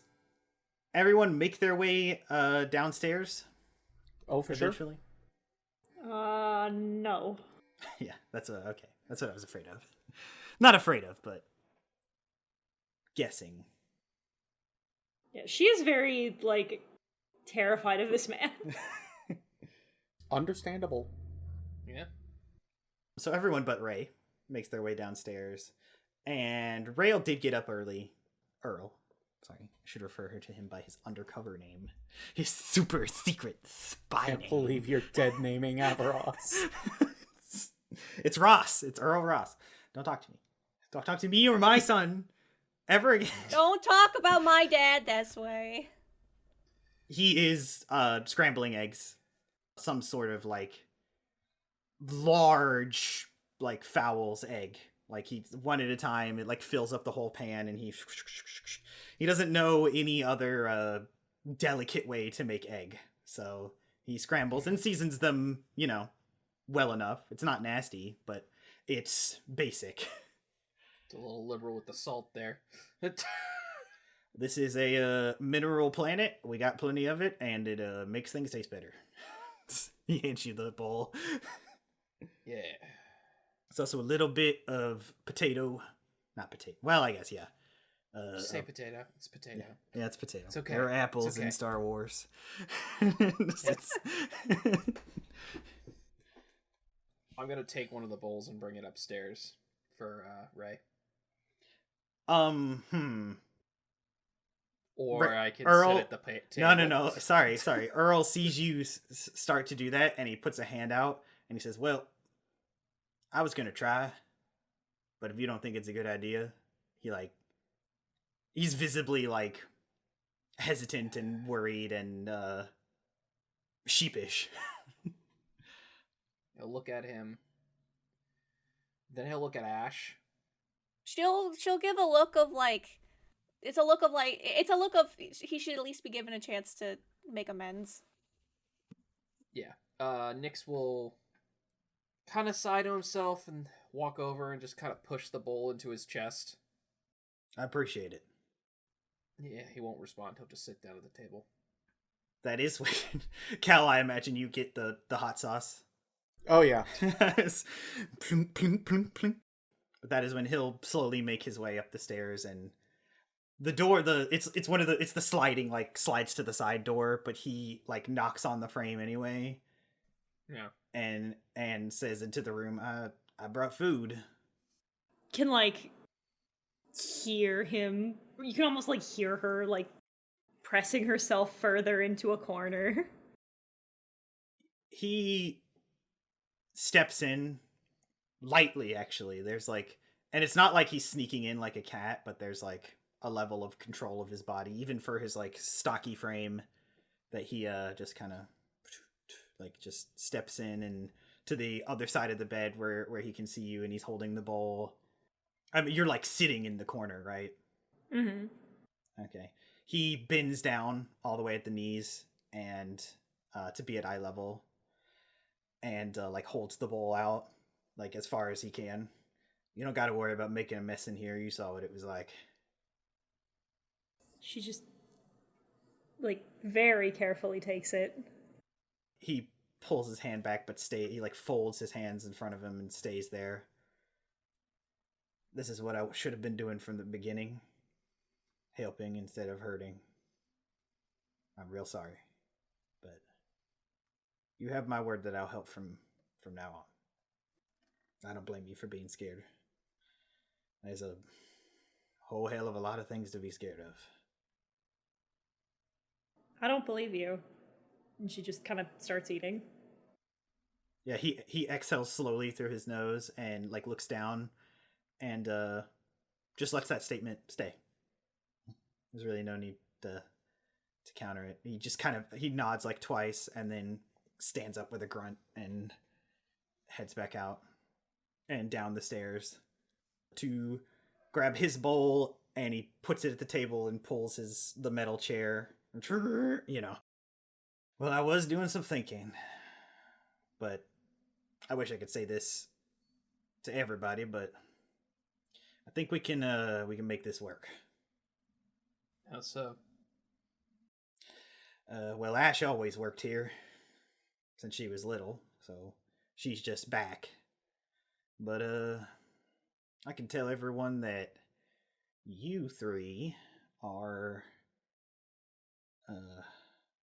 everyone make their way downstairs? Oh, for sure. Eventually? No. Yeah, okay. That's what I was afraid of. Not afraid of, but guessing. Yeah, she is very, like, terrified of this man. Understandable. Yeah. So everyone but Ray makes their way downstairs. And Rael did get up early. Earl. Sorry, I should refer her to him by his undercover name. His super secret spy name. Can't believe you're dead naming Averos. It's Ross. It's Earl Ross. Don't talk to me. Don't talk to me or my son ever again. Don't talk about my dad this way. He is scrambling eggs. Some sort of like large like fowl's egg. Like he one at a time, it like fills up the whole pan, and he doesn't know any other delicate way to make egg. So he scrambles and seasons them, well enough. It's not nasty, but it's basic. It's a little liberal with the salt there. This is a mineral planet. We got plenty of it, and it makes things taste better. He hands you the bowl. Yeah. It's also a little bit of potato. Not potato. Well, I guess, yeah. Just say potato. It's potato. Yeah, it's potato. It's okay. There are apples It's okay. in Star Wars. I'm gonna take one of the bowls and bring it upstairs for Ray. Or I can Earl, sit at the table. No. Sorry. Earl sees you start to do that, and he puts a hand out, and he says, "Well, I was gonna try, but if you don't think it's a good idea, he's visibly like hesitant and worried and sheepish. He'll look at him. Then he'll look at Ash. She'll give a look of like, it's a look of he should at least be given a chance to make amends. Yeah. Nyx will kind of sigh to himself and walk over and just kind of push the bowl into his chest. I appreciate it. Yeah, he won't respond. He'll just sit down at the table. That is when Cal, I imagine you get the hot sauce. Oh yeah. Plunk, plunk, plunk, plunk. That is when he'll slowly make his way up the stairs, and the door, it's the sliding, like, slides to the side door, but he like knocks on the frame anyway. Yeah. And says into the room, I brought food. Can like hear him. You can almost like hear her like pressing herself further into a corner. He steps in lightly, actually. There's like, and it's not like he's sneaking in like a cat, but there's like a level of control of his body, even for his like stocky frame, that he just kind of like just steps in and to the other side of the bed where he can see you, and he's holding the bowl. I mean, you're like sitting in the corner, right? Mm-hmm. Okay. He bends down all the way at the knees and to be at eye level, and like holds the bowl out like as far as he can. You don't got to worry about making a mess in here. You saw what it was like. She just like very carefully takes it. He pulls his hand back, but he like folds his hands in front of him and stays there. This is what I should have been doing from the beginning. Helping instead of hurting. I'm real sorry. But you have my word that I'll help from now on. I don't blame you for being scared. There's a whole hell of a lot of things to be scared of. I don't believe you. And she just kind of starts eating. Yeah, he exhales slowly through his nose and like looks down and just lets that statement stay. There's really no need to counter it. He just he nods like twice and then stands up with a grunt and heads back out and down the stairs to grab his bowl, and he puts it at the table and pulls the metal chair. You know. Well, I was doing some thinking, but I wish I could say this to everybody, but I think we can make this work. How so? Well, Ash always worked here since she was little, so she's just back. But I can tell everyone that you three are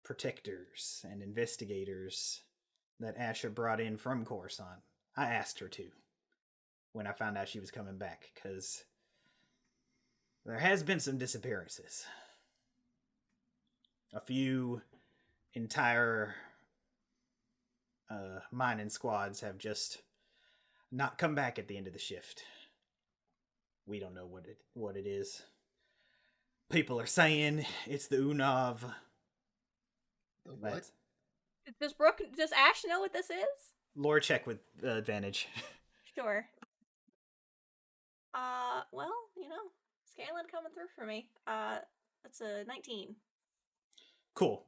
protectors and investigators that Asha brought in from Coruscant. I asked her to when I found out she was coming back, because there has been some disappearances. A few entire mining squads have just not come back at the end of the shift. We don't know what it is. People are saying it's the Unav. The what? Does Ash know what this is? Lore check with advantage. Sure. Well, Scanlan coming through for me. That's a 19. Cool.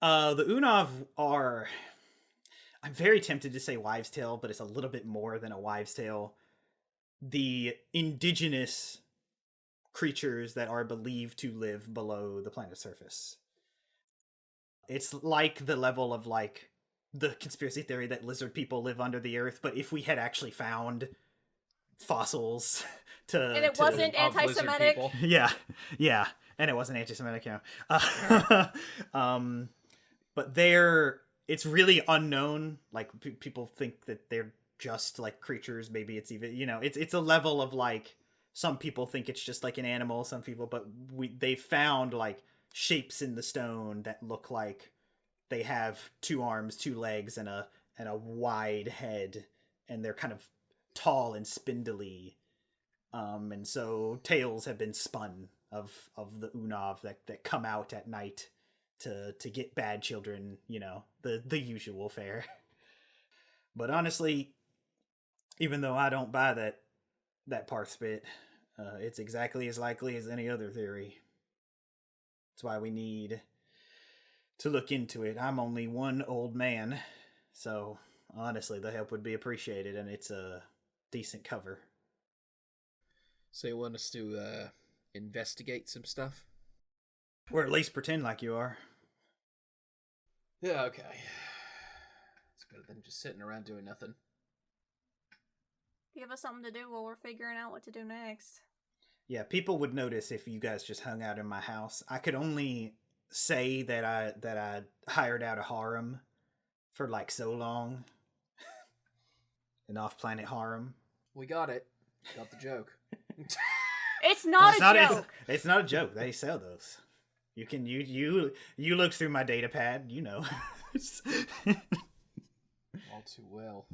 The Unav are... I'm very tempted to say wives' tale, but it's a little bit more than a wives' tale. The indigenous creatures that are believed to live below the planet's surface. It's like the level of, like, the conspiracy theory that lizard people live under the earth, but if we had actually found fossils and it wasn't anti-Semitic. Yeah, and it wasn't anti-Semitic, but it's really unknown. Like, people think that they're just like creatures. Maybe it's even, it's a level of, like, some people think it's just like an animal, some people, but they found like shapes in the stone that look like they have 2 arms, 2 legs, and a wide head, and they're kind of tall and spindly, And so tales have been spun of the Unav that come out at night to get bad children, the usual fare. But honestly, even though I don't buy that Parth bit, it's exactly as likely as any other theory. That's why we need to look into it. I'm only one old man, so honestly, the help would be appreciated, and it's a decent cover. So you want us to investigate some stuff? Or at least pretend like you are. Yeah, okay. It's better than just sitting around doing nothing. Give us something to do while we're figuring out what to do next. Yeah, people would notice if you guys just hung out in my house. I could only say that I hired out a harem for like so long. An off-planet harem. We got it. Got the joke. It's not a joke. It's not a joke. They sell those. You can you look through my data pad, All too well.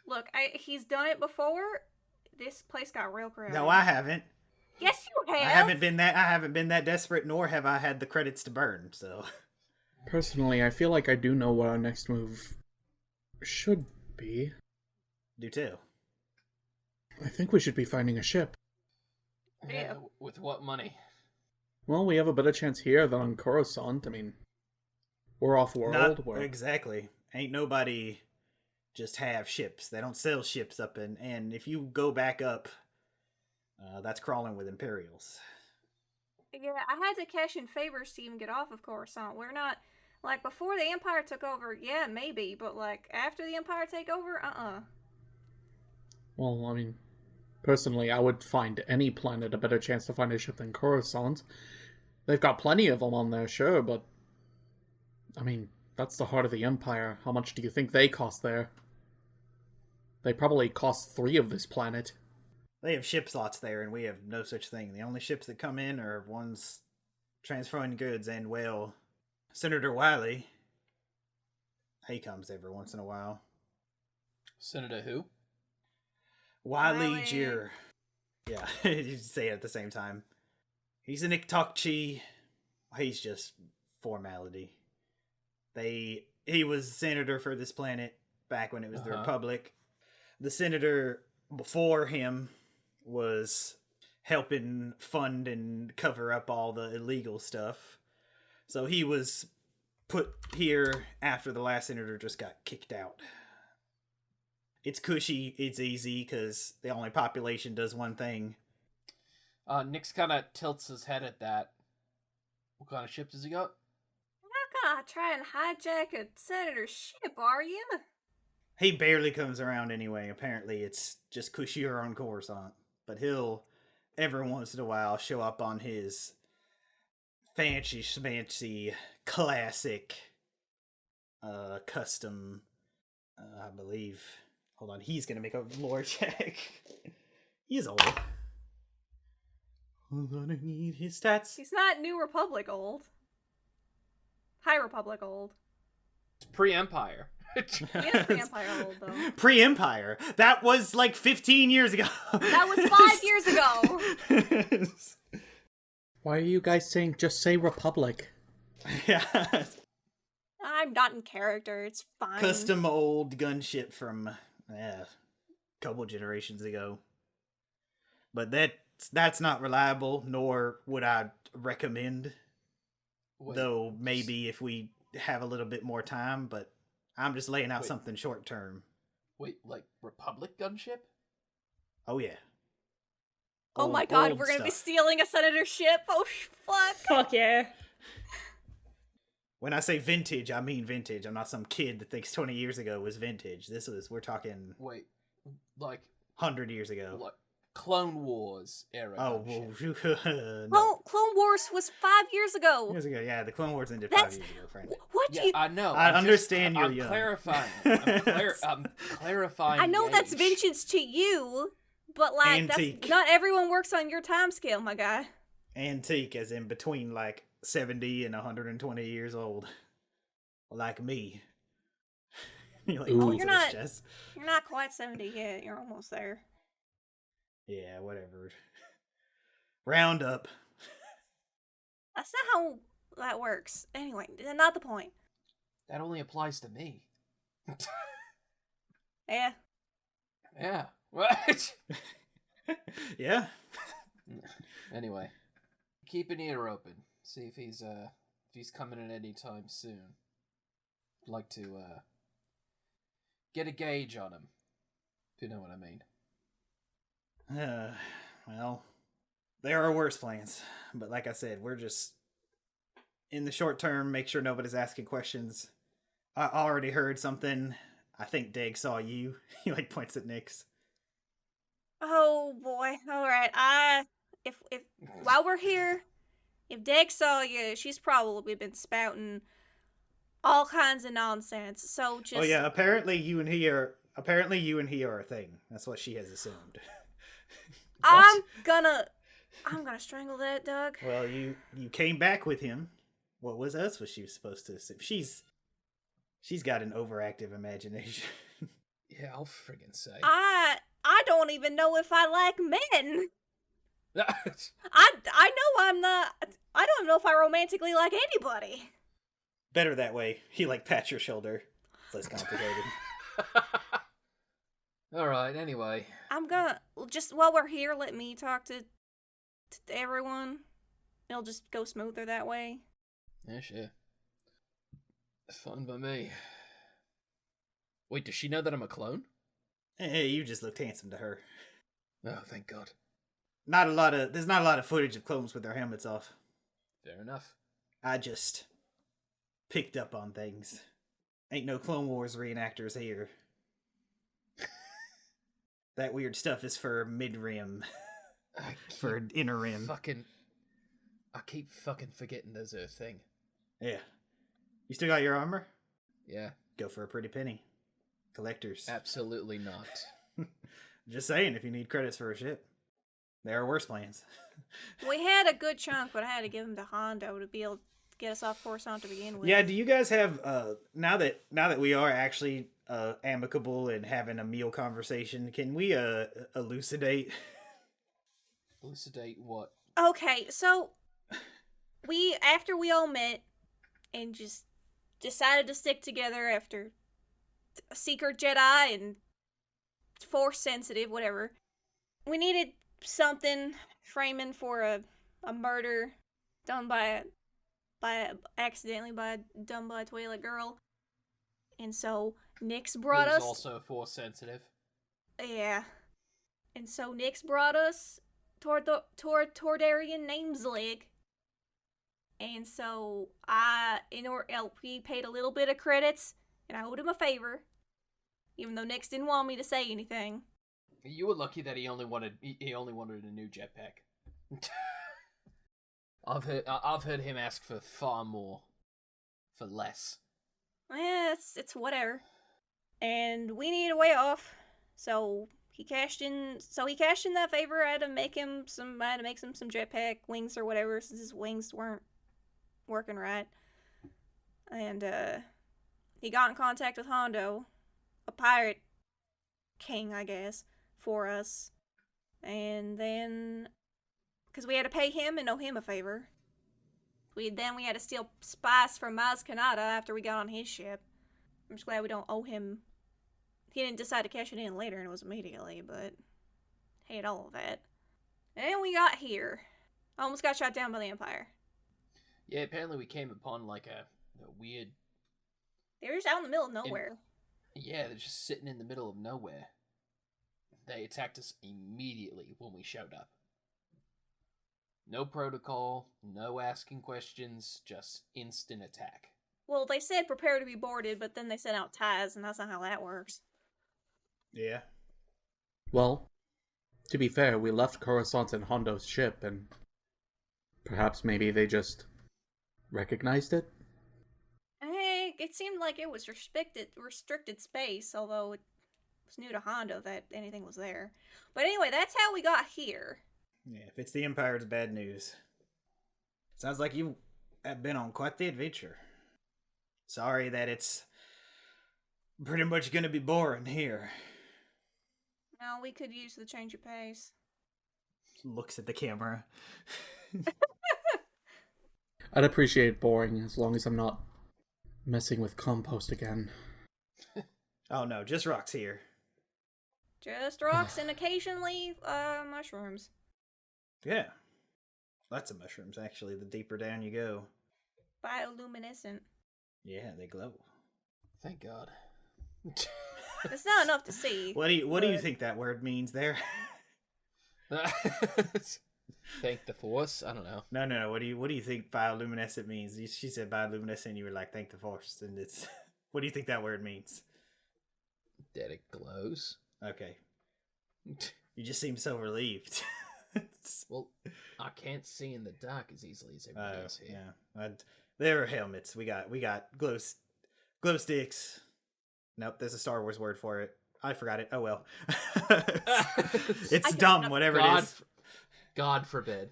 Look, he's done it before. This place got real crowded. No, I haven't. Yes, you have. I haven't been that desperate, nor have I had the credits to burn. So, Personally, I feel like I do know what our next move should be. do too. I think we should be finding a ship. Yeah. With what money? Well, we have a better chance here than on Coruscant. I mean, we're off-world. Not exactly. Ain't nobody just have ships. They don't sell ships up and if you go back up, that's crawling with Imperials. Yeah, I had to cash in favors to even get off of Coruscant. We're not, like, before the Empire took over, yeah, maybe, but, like, after the Empire take over, Well, I mean, personally, I would find any planet a better chance to find a ship than Coruscant. They've got plenty of them on there, sure, but I mean, that's the heart of the Empire. How much do you think they cost there? They probably cost 3 of this planet. They have ship slots there, and we have no such thing. The only ships that come in are ones transferring goods, and, well, Senator Wiley. He comes every once in a while. Senator who? Wiley Jir. Yeah, you say it at the same time. He's an Iktok-chi. He's just formality. He was senator for this planet back when it was the Republic. The senator before him was helping fund and cover up all the illegal stuff. So he was put here after the last senator just got kicked out. It's cushy, it's easy, because the only population does one thing. Nix kind of tilts his head at that. What kind of ship does he got? You're not gonna try and hijack a senator's ship, are you? He barely comes around anyway. Apparently it's just cushier on Coruscant. But he'll, every once in a while, show up on his fancy schmancy classic custom, I believe. Hold on, he's gonna make a lore check. He's old. I'm gonna need his stats. He's not New Republic old. High Republic old. It's pre-Empire. He is pre-Empire old, though. Pre-Empire. That was like 15 years ago. That was 5 years ago. Why are you guys saying just say Republic? Yeah. I'm not in character. It's fine. Custom old gunship from a couple generations ago. But that's not reliable, nor would I recommend. Wait, Though maybe if we have a little bit more time, but I'm just laying out something short term. Wait, like Republic gunship? Oh yeah. Oh my god, Old we're gonna be stuff. stealing a senator's ship? Oh, fuck. Fuck yeah. When I say vintage, I mean vintage. I'm not some kid that thinks 20 years ago was vintage. We're talking Wait, like 100 years ago. Like Clone Wars era. Oh, gunship. well, no. Clone Wars was 5 years ago. Years ago, yeah, the Clone Wars ended That's- 5 years ago, frankly. What do Yeah, you... I know. I I'm understand you're I'm young. clarifying. I'm clarifying. I know the that's age. vintage to you, but, like, Antique. that's not everyone works on your time scale, my guy. Antique, as in between like 70 and 120 years old. Like me. You're like, Ooh. "Oh, You're it's not- just..." You're not quite 70 yet. You're almost there. Yeah, whatever. Round up. That's not how that works. Anyway, not the point. That only applies to me. Yeah. Yeah. What? Yeah. Anyway, keep an ear open. See if he's coming in any time soon. I'd like to get a gauge on him. If you know what I mean. Well, there are worse plans. But like I said, we're just in the short term, make sure nobody's asking questions. I already heard something. I think Dag saw you. He like points at Nyx. Oh boy. All right. If while we're here, if Dag saw you, she's probably been spouting all kinds of nonsense. So just. Oh yeah, apparently you and he are a thing. That's what she has assumed. I'm gonna strangle that dog. Well, you came back with him. What was she was supposed to assume? She's got an overactive imagination. Yeah, I'll friggin' say. I don't even know if I like men. I know I'm not. I don't know if I romantically like anybody. Better that way. He like pats your shoulder. It's less complicated. Alright, anyway. I'm gonna just while we're here, let me talk to everyone. It'll just go smoother that way. Yeah, sure. Fun by me. Wait, does she know that I'm a clone? Hey, you just looked handsome to her. Oh, thank God. There's not a lot of footage of clones with their helmets off. Fair enough. I just picked up on things. Ain't no Clone Wars reenactors here. That weird stuff is for mid-rim. For inner rim. I keep fucking forgetting there's a thing. Yeah. You still got your armor? Yeah. Go for a pretty penny. Collectors. Absolutely not. Just saying, if you need credits for a ship. There are worse plans. We had a good chunk, but I had to give him to Hondo to be able to get us off Coruscant to begin with. Yeah, do you guys have now that we are actually amicable and having a meal conversation, can we elucidate What? Okay, so after we all met and just decided to stick together after a secret Jedi and Force sensitive, whatever. We needed something framing for a murder done by a toilet girl. And so Nyx brought Who's us also Force sensitive. Yeah. And so Nyx brought us toward Tordarian Nameslig. And so we paid a little bit of credits, and I owed him a favor, even though Nyx didn't want me to say anything. You were lucky that he only wanted a new jetpack. I've heard him ask for far more for less. Yeah, it's whatever. And we needed a way off, so he cashed in that favor. I had to make him some jetpack wings or whatever, since his wings weren't working right. And he got in contact with Hondo, a pirate king, I guess, for us. And then, because we had to pay him and owe him a favor, we had to steal spice from Maz Kanata after we got on his ship. I'm just glad we don't owe him. He didn't decide to cash it in later, and it was immediately, but hate all of that. And then we got here. Almost got shot down by the Empire. Yeah, apparently we came upon like a weird... They were just out in the middle of nowhere. Yeah, they're just sitting in the middle of nowhere. They attacked us immediately when we showed up. No protocol, no asking questions, just instant attack. Well, they said prepare to be boarded, but then they sent out ties, and that's not how that works. Yeah. Well, to be fair, we left Coruscant in Hondo's ship, and perhaps maybe they just recognized it? Hey, it seemed like it was restricted space, although it was new to Hondo that anything was there. But anyway, that's how we got here. Yeah, if it's the Empire, it's bad news. Sounds like you have been on quite the adventure. Sorry that it's pretty much gonna be boring here. Now we could use the change of pace. looks at the camera. I'd appreciate boring as long as I'm not messing with compost again. Oh no, just rocks here. Just rocks and occasionally mushrooms. Yeah. Lots of mushrooms, actually, the deeper down you go. Bioluminescent. Yeah, they glow. Thank God. It's not enough to see. What do you think that word means there? Thank the force. I don't know. No. What do you think bioluminescent means? She said bioluminescent, and you were like, "Thank the force," and it's. What do you think that word means? That it glows. Okay. You just seem so relieved. Well, I can't see in the dark as easily as everybody else here. Yeah. There are helmets. We got glow sticks. Nope, there's a Star Wars word for it. I forgot it. Oh well. It's dumb, whatever it is. God forbid.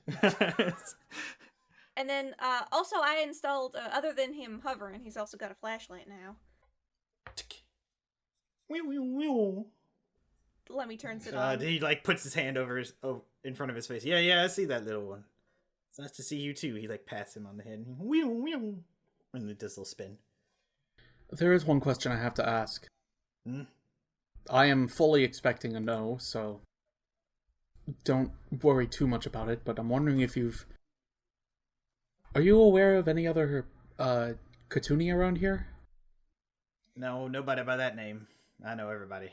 And then also I installed, other than him hovering, he's also got a flashlight now. Let me turn it on. He like puts his hand over in front of his face. Yeah, I see that little one. It's nice to see you too. He like pats him on the head. And it does a little spin. There is one question I have to ask. I am fully expecting a no, so don't worry too much about it, but I'm wondering if Are you aware of any other Katuni around here? No, nobody by that name. I know everybody.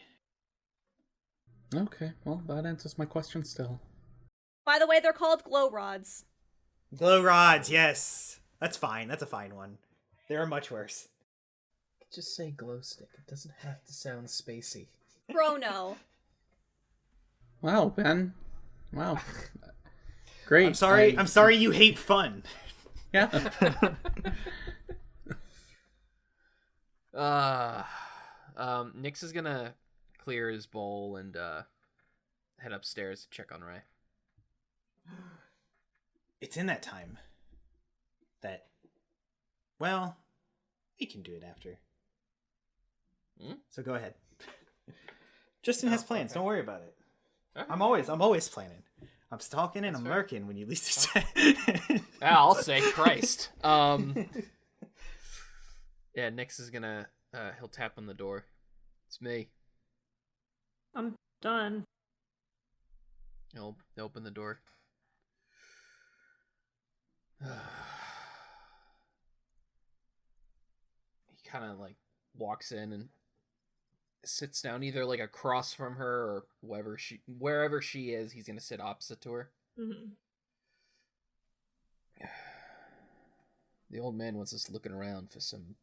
Okay, well, that answers my question still. By the way, they're called glow rods. Glow rods, yes. That's fine. That's a fine one. There are much worse. Just say glow stick. It doesn't have to sound spacey. Chrono. Wow, Ben. Wow. Great. I'm sorry you hate fun. Yeah. Nyx is gonna clear his bowl and head upstairs to check on Ray. It's in that time that, well, we can do it after. So go ahead. Justin has plans. Okay. Don't worry about it. Okay. I'm always planning. I'm stalking and I'm lurking when you least expect. I'll say Christ. Yeah, Nyx is gonna he'll tap on the door. It's me. I'm done. He'll open the door. He kind of like walks in and sits down either like across from her or wherever she is. He's gonna sit opposite to her. Mm-hmm. The old man wants us looking around for some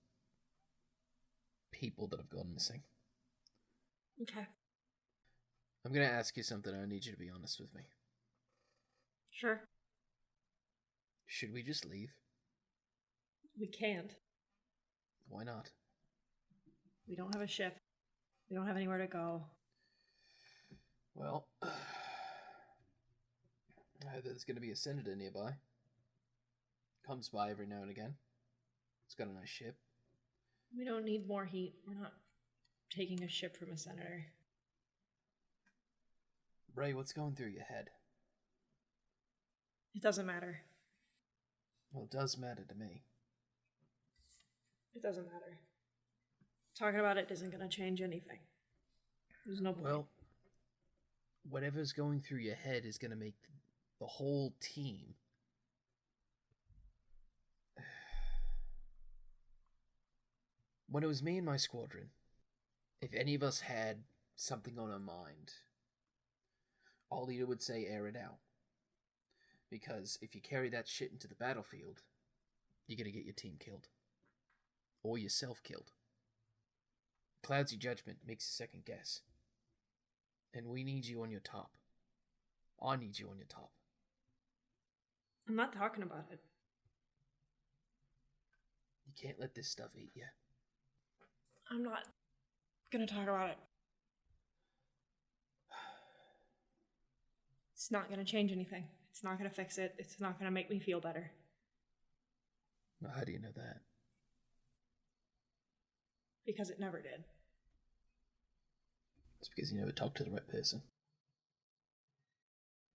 people that have gone missing. Okay. I'm gonna ask you something. I need you to be honest with me. Sure. Should we just leave? We can't. Why not? We don't have a ship. We don't have anywhere to go. Well, there's gonna be a senator nearby. Comes by every now and again. It's got a nice ship. We don't need more heat. We're not taking a ship from a senator. Ray, what's going through your head? It doesn't matter. Well, it does matter to me. It doesn't matter. Talking about it isn't going to change anything. There's no point. Well, whatever's going through your head is going to make the whole team. When it was me and my squadron, if any of us had something on our mind, all leader would say, air it out. Because if you carry that shit into the battlefield, you're going to get your team killed. Or yourself killed. Clouds your judgment, makes you second guess. And we need you on your top. I need you on your top. I'm not talking about it. You can't let this stuff eat you. I'm not going to talk about it. It's not going to change anything. It's not going to fix it. It's not going to make me feel better. Well, how do you know that? Because it never did. It's because you never talked to the right person.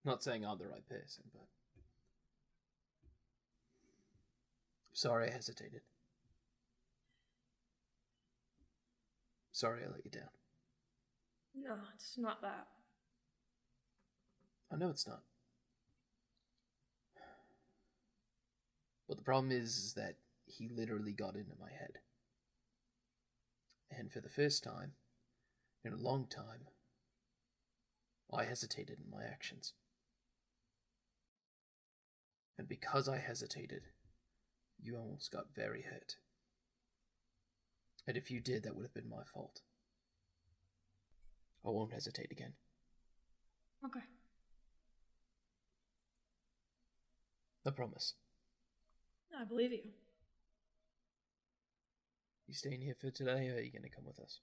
Not saying I'm the right person, but... Sorry I hesitated. Sorry I let you down. No, it's not that. I know it's not. But the problem is that he literally got into my head. And for the first time, in a long time, I hesitated in my actions. And because I hesitated, you almost got very hurt. And if you did, that would have been my fault. I won't hesitate again. Okay. I promise. I believe you. You staying here for today, or are you going to come with us?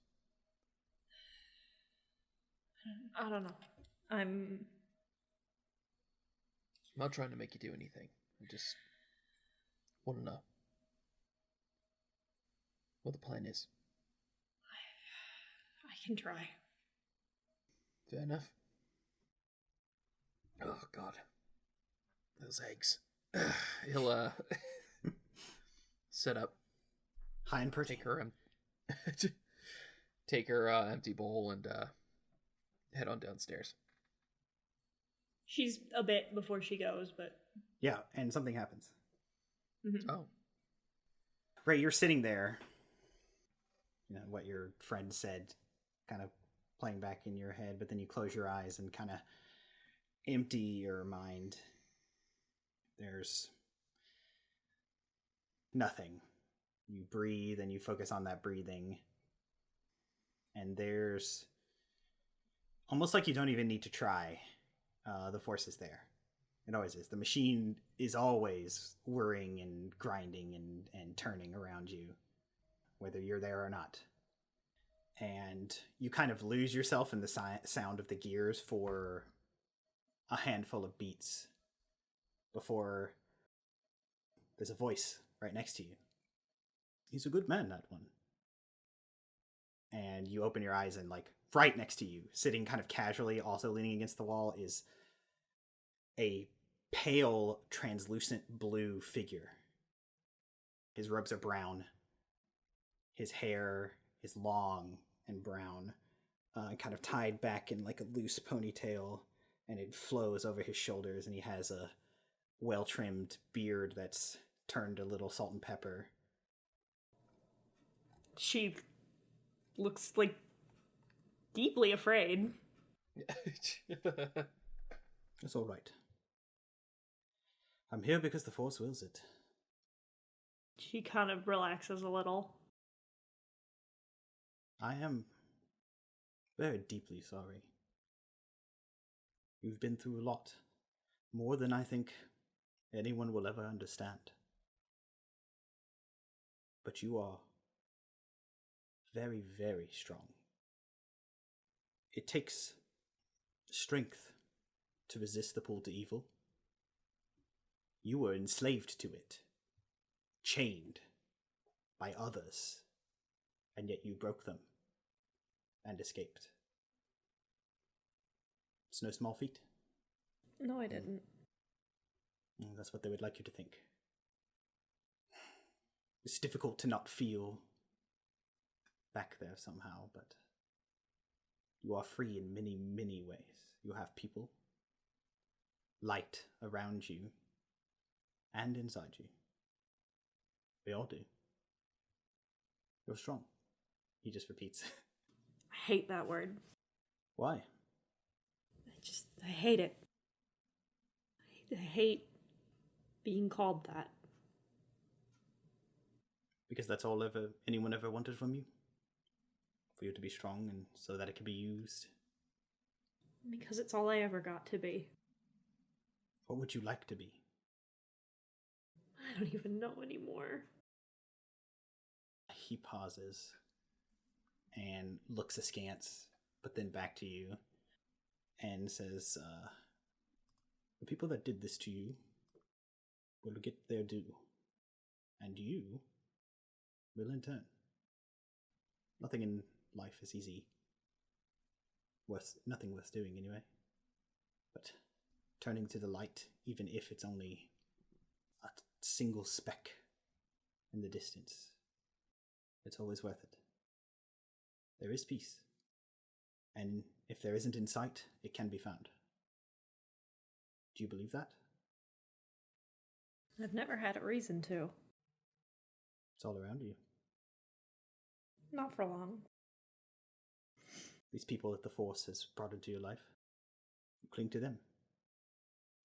I don't know. I'm not trying to make you do anything. I just want to know what the plan is. I can try. Fair enough. Oh, God. Those eggs. He'll, set up. High and pretty. Take her empty bowl and head on downstairs. She's a bit before she goes, but... Yeah, and something happens. Mm-hmm. Oh. Right, you're sitting there. You know, what your friend said, kind of playing back in your head, but then you close your eyes and kind of empty your mind. There's nothing. You breathe and you focus on that breathing. And there's almost like you don't even need to try. The force is there. It always is. The machine is always whirring and grinding and turning around you, whether you're there or not. And you kind of lose yourself in the sound of the gears for a handful of beats before there's a voice right next to you. He's a good man, that one. And you open your eyes and, like, right next to you, sitting kind of casually, also leaning against the wall, is a pale, translucent blue figure. His robes are brown. His hair is long and brown, kind of tied back in like a loose ponytail, and it flows over his shoulders, and he has a well-trimmed beard that's turned a little salt and pepper. She looks like deeply afraid. It's all right. I'm here because the Force wills it. She kind of relaxes a little. I am very deeply sorry. You've been through a lot. More than I think anyone will ever understand. But you are very, very strong. It takes strength to resist the pull to evil. You were enslaved to it, chained by others, and yet you broke them and escaped. It's no small feat. No, I didn't. That's what they would like you to think. It's difficult to not feel back there somehow, but you are free in many, many ways. You have people, light around you, and inside you. We all do. You're strong. He just repeats. I hate that word. Why? I hate it. I hate being called that. Because that's all anyone ever wanted from you? For you to be strong and so that it could be used? Because it's all I ever got to be. What would you like to be? I don't even know anymore. He pauses and looks askance, but then back to you and says, the people that did this to you will get their due, and you will in turn. Nothing in life is easy. Nothing worth doing anyway. But turning to the light, even if it's only a single speck in the distance. It's always worth it. There is peace. And if there isn't in sight, it can be found. Do you believe that? I've never had a reason to. It's all around you. Not for long. These people that the Force has brought into your life. You cling to them.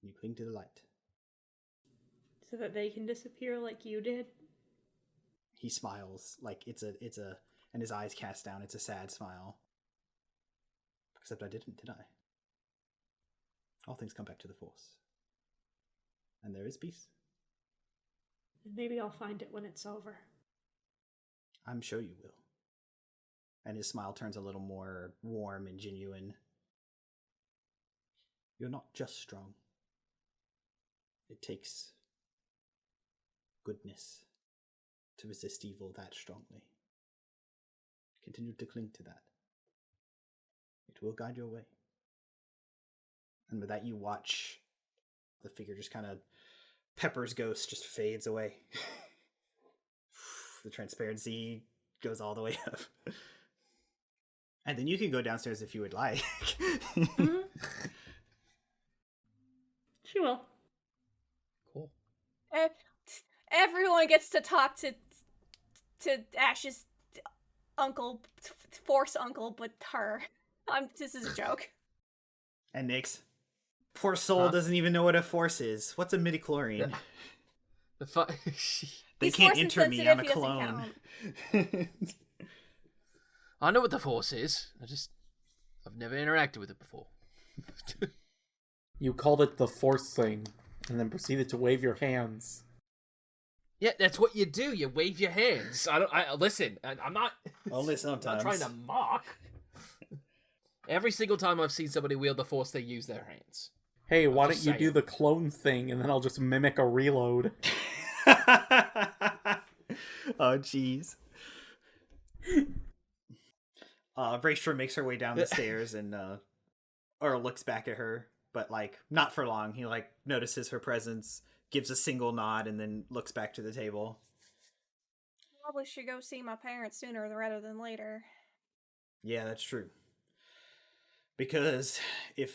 You cling to the light. So that they can disappear like you did? He smiles like it's a, and his eyes cast down. It's a sad smile. Except I didn't, did I? All things come back to the Force. And there is peace. And maybe I'll find it when it's over. I'm sure you will. And his smile turns a little more warm and genuine. You're not just strong. It takes goodness to resist evil that strongly. Continue to cling to that. It will guide your way. And with that, you watch the figure just kind of, Pepper's ghost just fades away. The transparency goes all the way up. And then you can go downstairs if you would like. Mm-hmm. She will. Cool. Everyone gets to talk to Ash's uncle, Force uncle, but her. This is a joke. And Nyx, poor soul doesn't even know what a Force is. What's a midichlorian? They He's can't Force enter me. insensitive, I'm a he doesn't clone. I know what the Force is. I've never interacted with it before. You called it the Force thing, and then proceeded to wave your hands. Yeah, that's what you do. You wave your hands. Listen. I'm not. Only I'm sometimes. not trying to mock. Every single time I've seen somebody wield the Force, they use their hands. Hey, why just don't you do saying. the clone thing, and then I'll just mimic a reload. Oh, jeez. Raestra makes her way down the stairs and, or looks back at her, but, like, not for long. He, like, notices her presence, gives a single nod, and then looks back to the table. Probably should go see my parents sooner rather than later. Yeah, that's true. Because I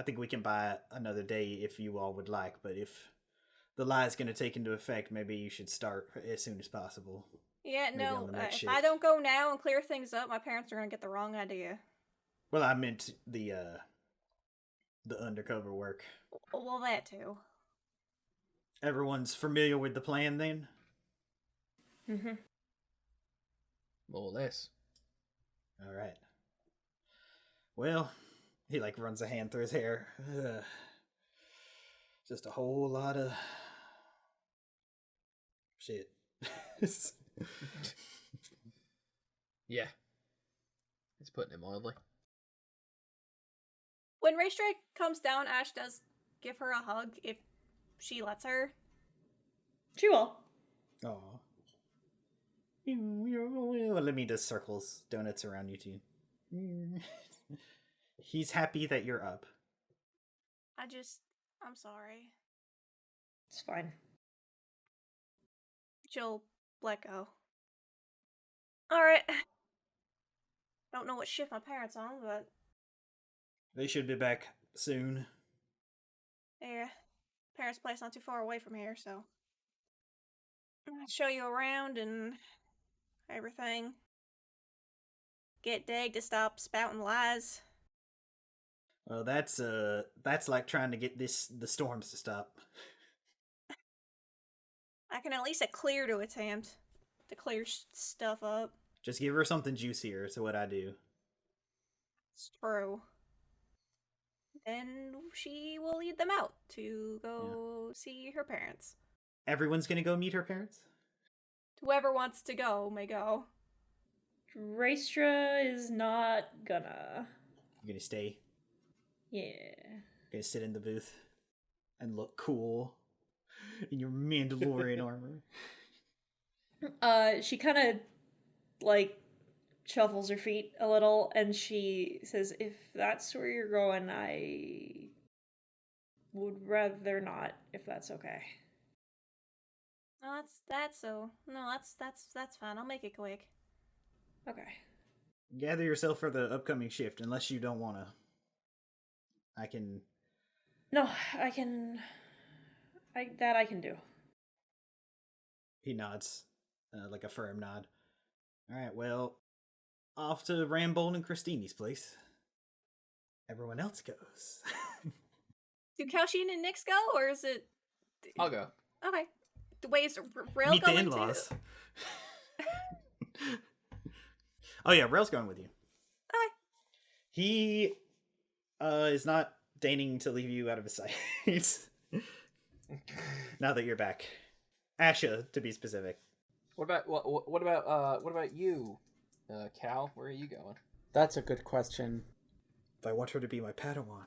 think we can buy another day if you all would like, but if the lie is going to take into effect, maybe you should start as soon as possible. Yeah, Maybe on no, the next if shift. I don't go now and clear things up, my parents are going to get the wrong idea. Well, I meant the undercover work. Well, that too. Everyone's familiar with the plan then? Mm-hmm. More or less. All right. Well, he like runs a hand through his hair. Just a whole lot of shit. Yeah. It's putting it mildly. When Raestra comes down, Ash does give her a hug if she lets her. She will. Aw. Let me just circles donuts around you two. He's happy that you're up. I'm sorry. It's fine. She'll let go. Alright. Don't know what shift my parents on, but They should be back soon. yeah. Parents' place not too far away from here, so I'll show you around and everything. Get Dag to stop spouting lies. Well, that's like trying to get the storms to stop. I can at least clear to attempt to clear stuff up. Just give her something juicier, so what I do. It's true. Then she will lead them out to go see her parents. Everyone's gonna go meet her parents? Whoever wants to go may go. Raestra is not gonna. You gonna stay? Yeah. Gonna sit in the booth and look cool in your Mandalorian armor. She kind of, like, shuffles her feet a little, and she says, if that's where you're going, I would rather not, if that's okay. No, that's fine. I'll make it quick. Okay. Gather yourself for the upcoming shift, unless you don't want to. I can... No, I can... I can do. He nods, like a firm nod. Alright, well, off to Rambold and Christini's place. Everyone else goes. Do Kalshin and Nyx go, or is it... I'll go. Okay. Wait, is Rail Meet the going in-laws. too? Oh yeah, Rail's going with you. Okay. He is not deigning to leave you out of his sight. Now that you're back. Asha, to be specific. What about you, Cal? Where are you going? That's a good question. If I want her to be my Padawan.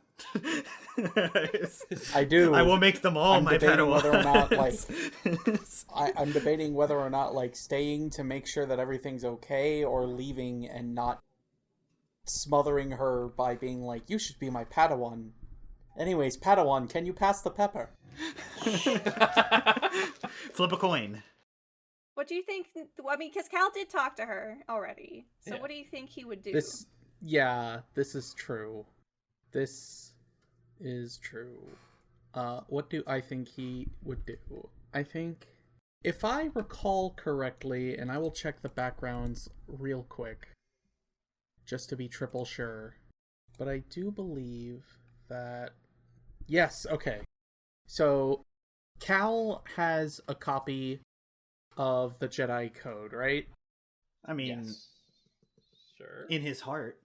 I do. I will make them all I'm my debating Padawan. whether or not, like, I'm debating whether or not, like, staying to make sure that everything's okay, or leaving and not smothering her by being like, you should be my Padawan. Anyways, Padawan, can you pass the pepper? Flip a coin. What do you think? I mean, because Cal did talk to her already. So Yeah. what do you think he would do? This is true. This is true. What do I think he would do? I think, if I recall correctly, and I will check the backgrounds real quick, just to be triple sure, but I do believe that... Yes, okay. So, Cal has a copy of the Jedi Code, right? I mean, Yes. Sure. in his heart.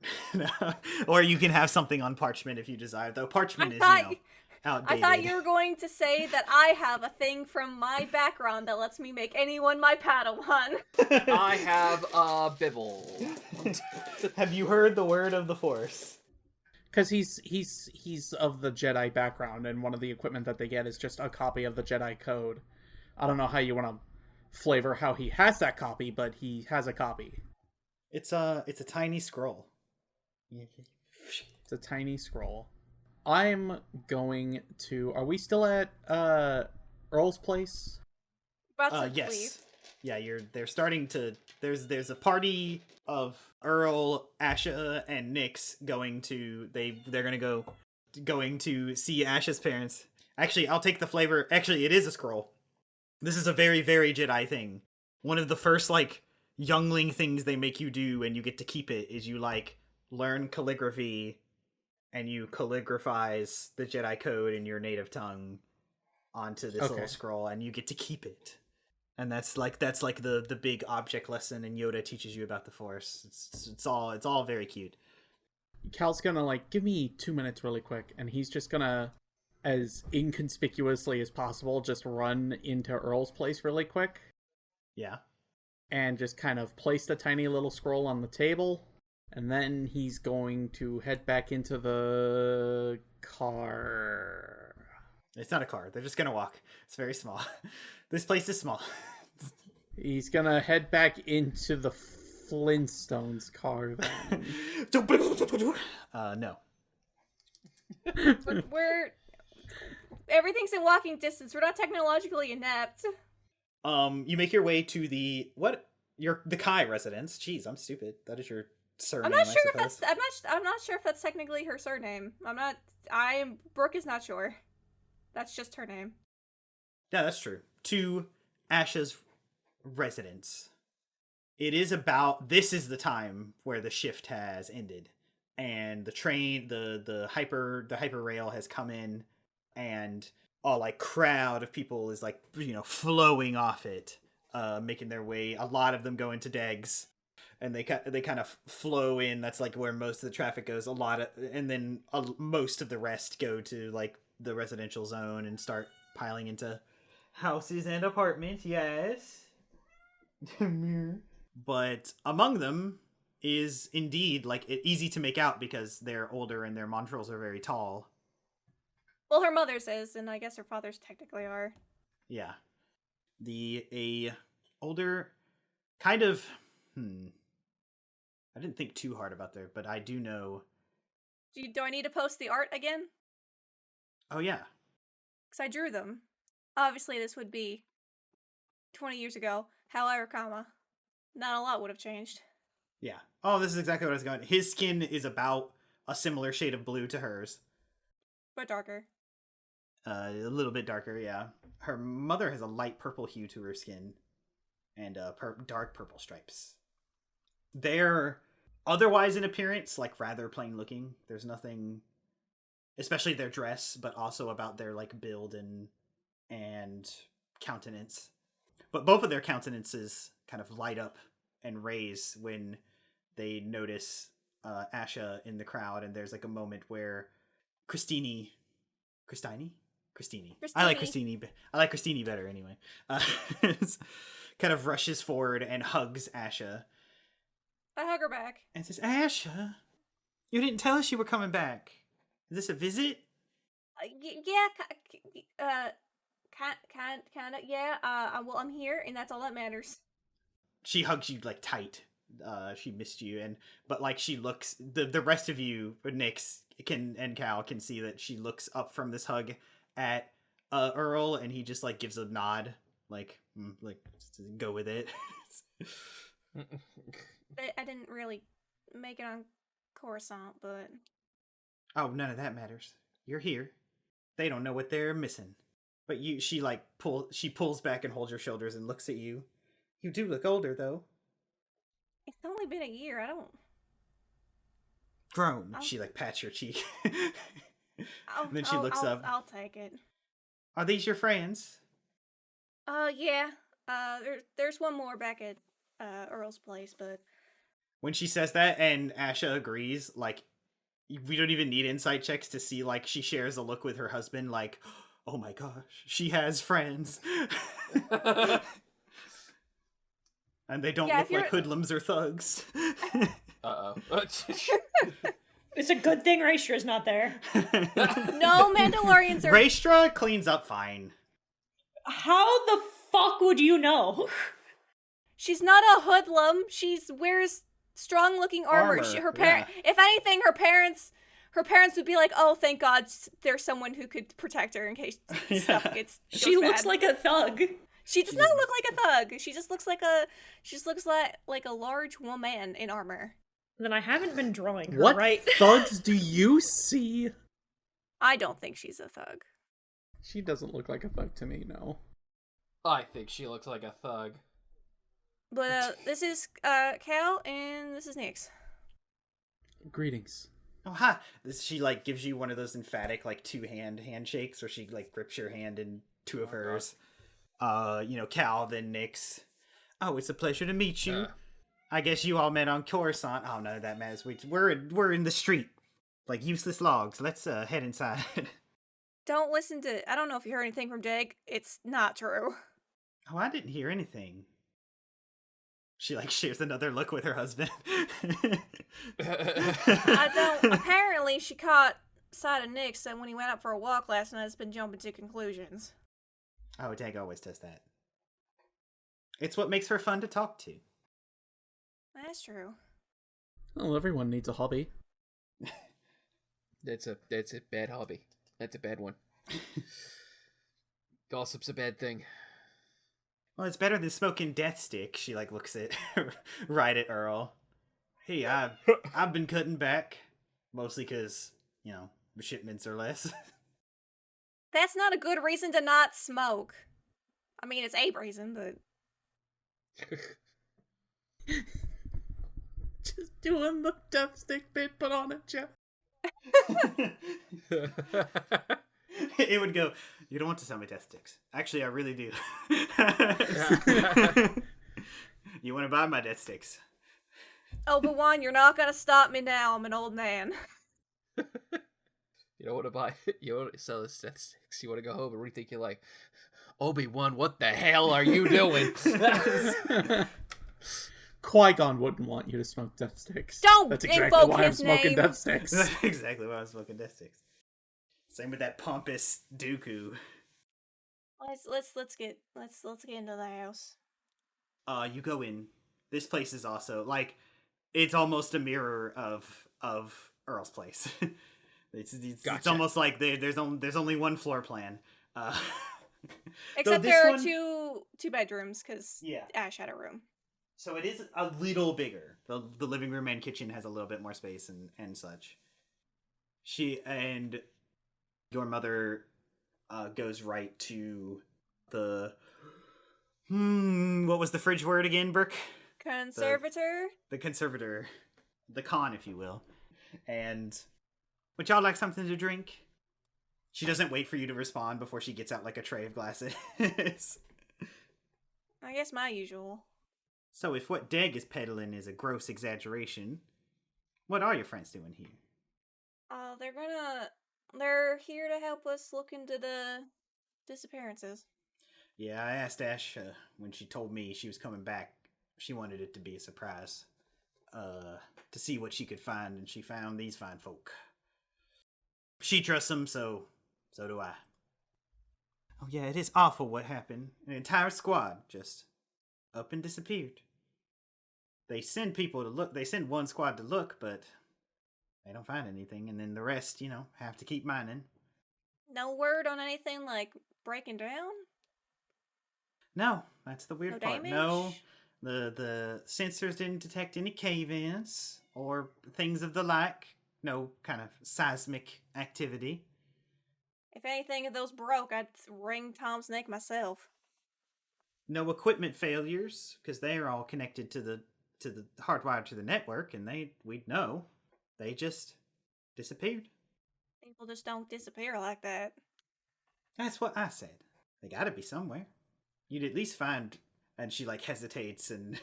Or you can have something on parchment if you desire, though parchment is, I outdated. thought you were going to say that I have a thing from my background that lets me make anyone my Padawan. I have a bibble. Have you heard the word of the Force? Because he's of the Jedi background, and one of the equipment that they get is just a copy of the Jedi Code. I don't know how you want to flavor how he has that copy, but he has a copy. It's a tiny scroll. It's a tiny scroll. I'm going to... Are we still at Earl's place? About to Yes. leave. Yeah, they're starting to... There's a party of Earl, Asha, and Nyx going to... They're going to see Asha's parents. Actually, I'll take the flavor... Actually, it is a scroll. This is a very, very Jedi thing. One of the first, like, youngling things they make you do, and you get to keep it, is you, like, learn calligraphy, and you calligraphize the Jedi Code in your native tongue onto this little scroll, and you get to keep it. And that's like the big object lesson, and Yoda teaches you about the Force. It's all very cute. Cal's gonna, like, give me 2 minutes really quick, and he's just gonna, as inconspicuously as possible, just run into Earl's place really quick. Yeah. And just kind of place the tiny little scroll on the table. And then he's going to head back into the car. It's not a car. They're just gonna walk. It's very small. This place is small. He's gonna head back into the Flintstones car then. No. But everything's in walking distance. We're not technologically inept. You make your way to the Kai residence. Jeez, I'm stupid. That is your surname. I'm not sure I if suppose. I'm not sure if that's technically her surname. Brooke is not sure. That's just her name. Yeah, that's true. To Asha's residence. It is about... This is the time where the shift has ended. And the train, the hyper rail has come in, and a like crowd of people is like, flowing off it, making their way. A lot of them go into Degs, and they kind of flow in. That's like where most of the traffic goes. And then most of the rest go to like the residential zone and start piling into houses and apartments. Yes. But among them is indeed like easy to make out because they're older and their montrals are very tall. Well, her mother's is, and I guess her father's technically are. Yeah. A older kind of I didn't think too hard about there, but I do know. Do I need to post the art again? Oh yeah. because I drew them. Obviously, this would be 20 years ago. However, not a lot would have changed. Yeah. Oh, this is exactly what I was going. His skin is about a similar shade of blue to hers. But darker. A little bit darker, yeah. Her mother has a light purple hue to her skin and dark purple stripes. They're otherwise in appearance like rather plain looking. There's nothing, especially their dress, but also about their like build and countenance. But both of their countenances kind of light up and raise when they notice Asha in the crowd, and there's like a moment where Christini. I like Christini better anyway. Kind of rushes forward and hugs Asha. I hug her back. And says, Asha, you didn't tell us you were coming back. Is this a visit? Kind of, yeah. Well, I'm here, and that's all that matters. She hugs you like tight. She missed you, but like she looks. The rest of you, Nyx and Cal can see that she looks up from this hug at Earl, and he just like gives a nod, like go with it. I didn't really make it on Coruscant, but oh, none of that matters. You're here. They don't know what they're missing. But she pulls back and holds your shoulders and looks at you. You do look older, though. It's only been a year. I don't. Grown. She like pats your cheek. Then she looks up. I'll take it. Are these your friends? Yeah. There's one more back at Earl's place, but when she says that and Asha agrees, like we don't even need insight checks to see like she shares a look with her husband, like, oh my gosh, she has friends. And they don't look like hoodlums or thugs. Uh-oh. It's a good thing Raestra's not there. No, Mandalorians are... Raestra cleans up fine. How the fuck would you know? She's not a hoodlum. She wears strong-looking armor. If anything, her parents would be like, "Oh, thank God, there's someone who could protect her in case stuff gets." She looks like a thug. She does not look like a thug. She just looks like a large woman in armor. Then I haven't been drawing her what right. thugs do you see? I don't think she's a thug. She doesn't look like a thug to me, no. I think she looks like a thug. But this is Cal, and this is Nyx. Greetings. Oh, hi. She like gives you one of those emphatic like two-hand handshakes, where she like grips your hand in two of hers. Cal, then Nyx. Oh, it's a pleasure to meet you. I guess you all met on Coruscant. Oh, no, that matters. We're in the street, like useless logs. Let's head inside. Don't listen to... I don't know if you heard anything from Jake. It's not true. Oh, I didn't hear anything. She like shares another look with her husband. I don't... Apparently, she caught sight of Nyx, and when he went out for a walk last night, has been jumping to conclusions. Oh, Dag always does that. It's what makes her fun to talk to. That's true. Well, everyone needs a hobby. That's a bad hobby. That's a bad one. Gossip's a bad thing. Well, it's better than smoking death stick. She like looks at right at Earl. Hey, I've been cutting back, mostly because the shipments are less. That's not a good reason to not smoke. I mean, it's a reason, but... Just doing the death stick bit, but on a jet. It would go, you don't want to sell me death sticks. Actually, I really do. You want to buy my death sticks? Obi-Wan, you're not gonna stop me now. I'm an old man. You don't want to buy... You want to sell his death sticks. You want to go home and rethink your life. Obi-Wan, what the hell are you doing? Qui-Gon wouldn't want you to smoke death sticks. Don't That's exactly invoke why I'm his smoking name. death sticks. That's exactly why I'm smoking death sticks. Same with that pompous Dooku. Let's get into the house. You go in. This place is also like it's almost a mirror of Earl's place. It's Gotcha. almost like there's only one floor plan, Though Except this there are one- two bedrooms because Yeah. Ash had a room. So it is a little bigger. The living room and kitchen has a little bit more space and such. She and your mother goes right to the what was the fridge word again, Brooke? Conservator? The conservator, the con, if you will. And would y'all like something to drink? She doesn't wait for you to respond before she gets out like a tray of glasses. I guess my usual. So if what Deg is peddling is a gross exaggeration, what are your friends doing here? They're here to help us look into the disappearances. Yeah, I asked Ash when she told me she was coming back. She wanted it to be a surprise. To see what she could find, and she found these fine folk. She trusts them, so do I. Oh yeah, it is awful what happened. An entire squad just up and disappeared. They send people to look. They send one squad to look, but they don't find anything, and then the rest, have to keep mining. No word on anything like breaking down? No, that's the weird No part. damage? No, the sensors didn't detect any cave-ins or things of the like. No kind of seismic activity. If anything of those broke, I'd wring Tom's neck myself. No equipment failures, because they are all connected to the hardwired to the network, and we'd know. They just disappeared. People just don't disappear like that. That's what I said. They gotta be somewhere. You'd at least find. And she hesitates and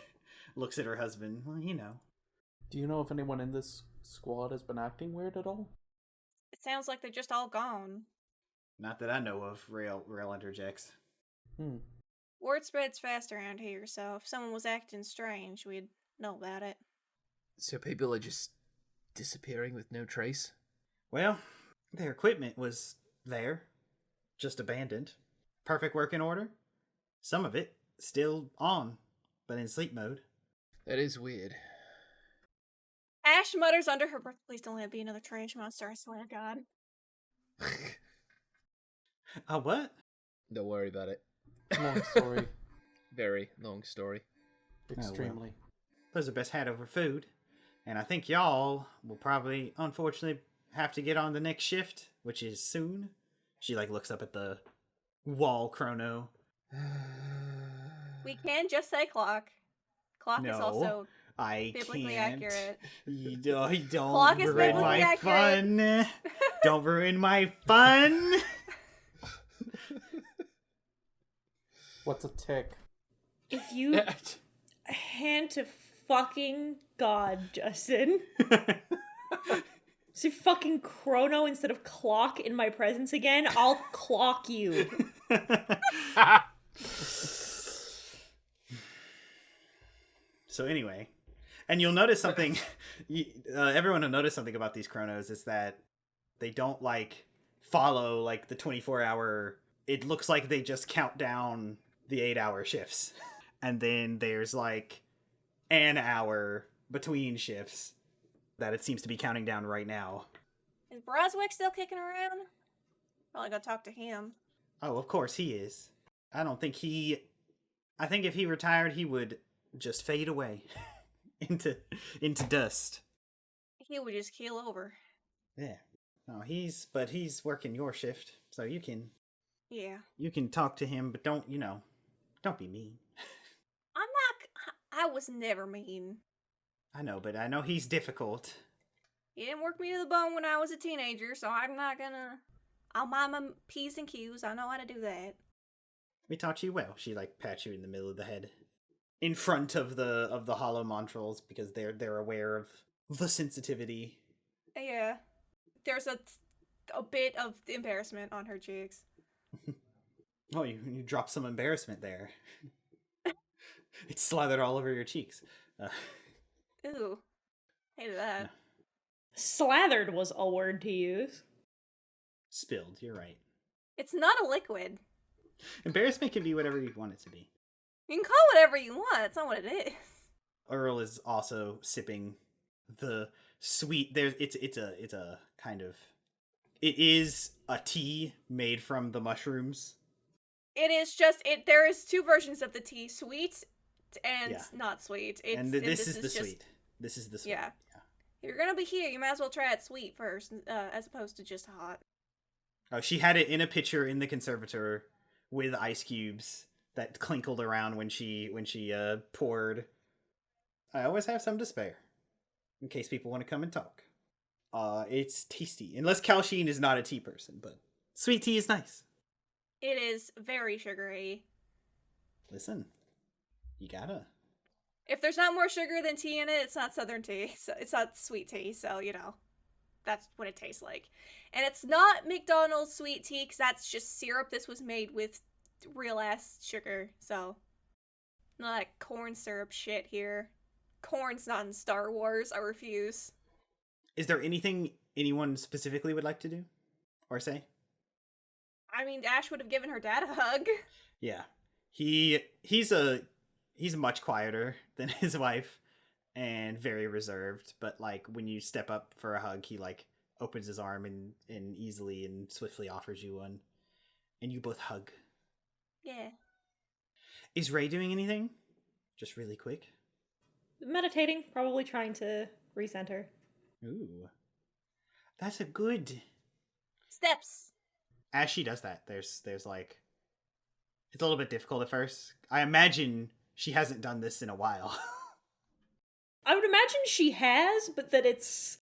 looks at her husband. Well, Do you know if anyone in this squad has been acting weird at all? It sounds like they're just all gone. Not that I know of. Rail interjects. Word spreads fast around here, so if someone was acting strange, we'd know about it. So people are just disappearing with no trace? Well, their equipment was there, just abandoned. Perfect working order. Some of it still on, but in sleep mode. That is weird. Ash mutters under her breath, please don't let it be another trash monster, I swear to God. What? Don't worry about it. Long story. Very long story. Extremely. Those are best had over food. And I think y'all will probably, unfortunately, have to get on the next shift, which is soon. She looks up at the wall chrono. We can just say clock. Clock is No, also I biblically can't. accurate. You don't Clock is ruin biblically my accurate. fun. Don't ruin my fun. What's a tick? If you hand to fucking God, Justin. See fucking chrono instead of clock in my presence again, I'll clock you. So anyway, and you'll notice something. Everyone will notice something about these chronos is that they don't follow the 24-hour. It looks like they just count down the 8-hour shifts, and then there's an hour between shifts that it seems to be counting down right now. Is Broswick still kicking around? Probably gotta talk to him. Oh, of course he is. I think if he retired, he would just fade away into dust. He would just keel over. Yeah. No, he's working your shift, so you can Yeah. talk to him, but don't be mean. I was never mean. I know, but I know he's difficult. He didn't work me to the bone when I was a teenager, so I'm not gonna... I'll mind my P's and Q's. I know how to do that. We taught you well. She pats you in the middle of the head, in front of the hollow montrals, because they're aware of the sensitivity. Yeah. There's a bit of embarrassment on her cheeks. Oh, you dropped some embarrassment there. It's slathered all over your cheeks. Ooh. Hated that. No. Slathered was a word to use. Spilled, you're right. It's not a liquid. Embarrassment can be whatever you want it to be. You can call it whatever you want. It's not what it is. Earl is also sipping the sweet. It's a kind of It is a tea made from the mushrooms. It is just there is two versions of the tea, sweet and Yeah. not sweet. This is the just, sweet. This is the sweet. Yeah. If you're gonna be here, you might as well try it sweet first, as opposed to just hot. Oh, she had it in a pitcher in the conservator with ice cubes that clinkled around when she poured. I always have some to spare in case people want to come and talk. It's tasty, unless Kalsheen is not a tea person, but sweet tea is nice. It is very sugary. Listen, you gotta. If there's not more sugar than tea in it, it's not southern tea. So it's not sweet tea. So that's what it tastes like. And it's not McDonald's sweet tea, because that's just syrup. This was made with real ass sugar. So not that corn syrup shit here. Corn's not in Star Wars. I refuse. Is there anything anyone specifically would like to do or say? I mean, Ash would have given her dad a hug. Yeah, he's much quieter than his wife and very reserved. But like when you step up for a hug, he like opens his arm and easily and swiftly offers you one, and you both hug. Yeah. Is Ray doing anything? Just really quick. Meditating, probably trying to recenter. Ooh, that's a good. Steps. As she does that, there's like, it's a little bit difficult at first. I imagine she hasn't done this in a while. I would imagine she has, but that it's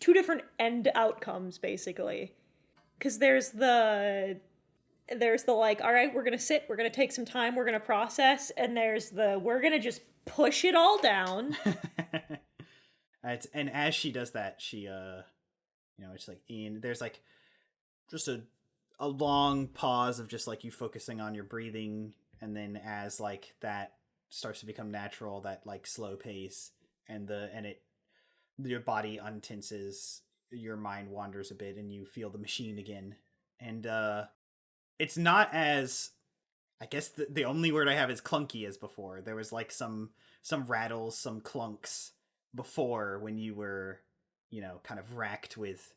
two different end outcomes basically. Because there's the like, all right, we're gonna sit, we're gonna take some time, we're gonna process, and there's the we're gonna just push it all down. And as she does that, she it's like there's like just a long pause of just like you focusing on your breathing, and then as like that starts to become natural, that like slow pace, and your body untenses, your mind wanders a bit, and you feel the machine again. And it's not as, I guess the only word I have is clunky as before. There was like some rattles, some clunks before when you were, kind of racked with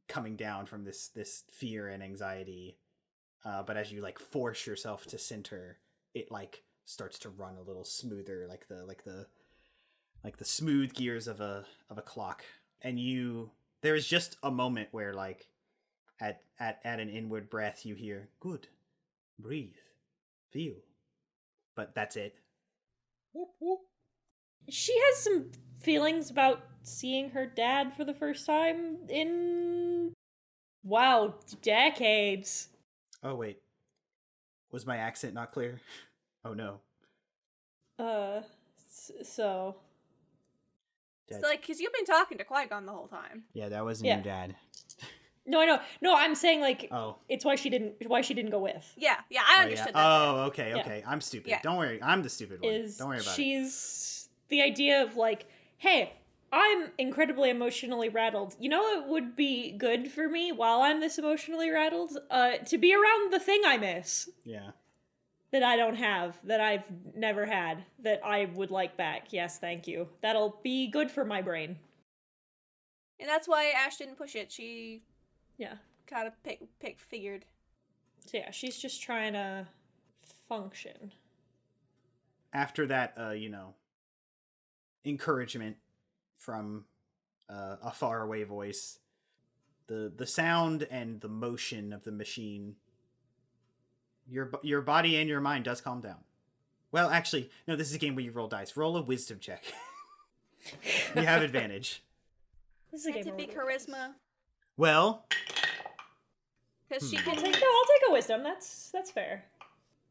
coming down from this fear and anxiety. But as you like force yourself to center, it like starts to run a little smoother, like the smooth gears of a clock. And there is just a moment where like at an inward breath you hear, good, breathe, feel, but that's it. Whoop, whoop. She has some feelings about seeing her dad for the first time in, wow, decades. Oh wait, was my accent not clear? Oh no. So It's like, because you've been talking to Qui-Gon the whole time. Yeah, that wasn't Yeah. your dad. No, I know. No, I'm saying like, Oh. it's why she didn't go with. Yeah, I understood that. Oh, okay. Yeah. I'm stupid. Yeah. Don't worry, I'm the stupid one. Is Don't worry about it. she's the idea of like, hey, I'm incredibly emotionally rattled. You know, it would be good for me while I'm this emotionally rattled, to be around the thing I miss. Yeah. That I don't have, that I've never had, that I would like back. Yes, thank you. That'll be good for my brain. And that's why Ash didn't push it. She Yeah. kind of figured. So yeah, she's just trying to function. After that, encouragement from a faraway voice, the sound and the motion of the machine, your body and your mind does calm down. Well, actually, no, this is a game where you roll dice. Roll a wisdom check. You have advantage. This is a game. It's a where big we're doing this. charisma. Well, Because she I'll can... take a wisdom. That's fair.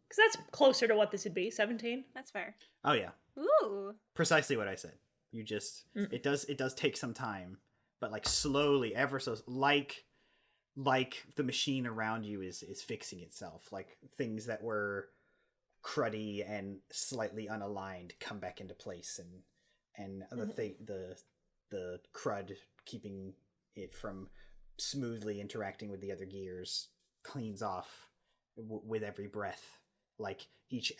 Because that's closer to what this would be. 17. That's fair. oh yeah, Ooh. precisely what I said. You just it does take some time, but like slowly, ever so like the machine around you is fixing itself. Like things that were cruddy and slightly unaligned come back into place, and the crud keeping it from smoothly interacting with the other gears cleans off with every breath. Like each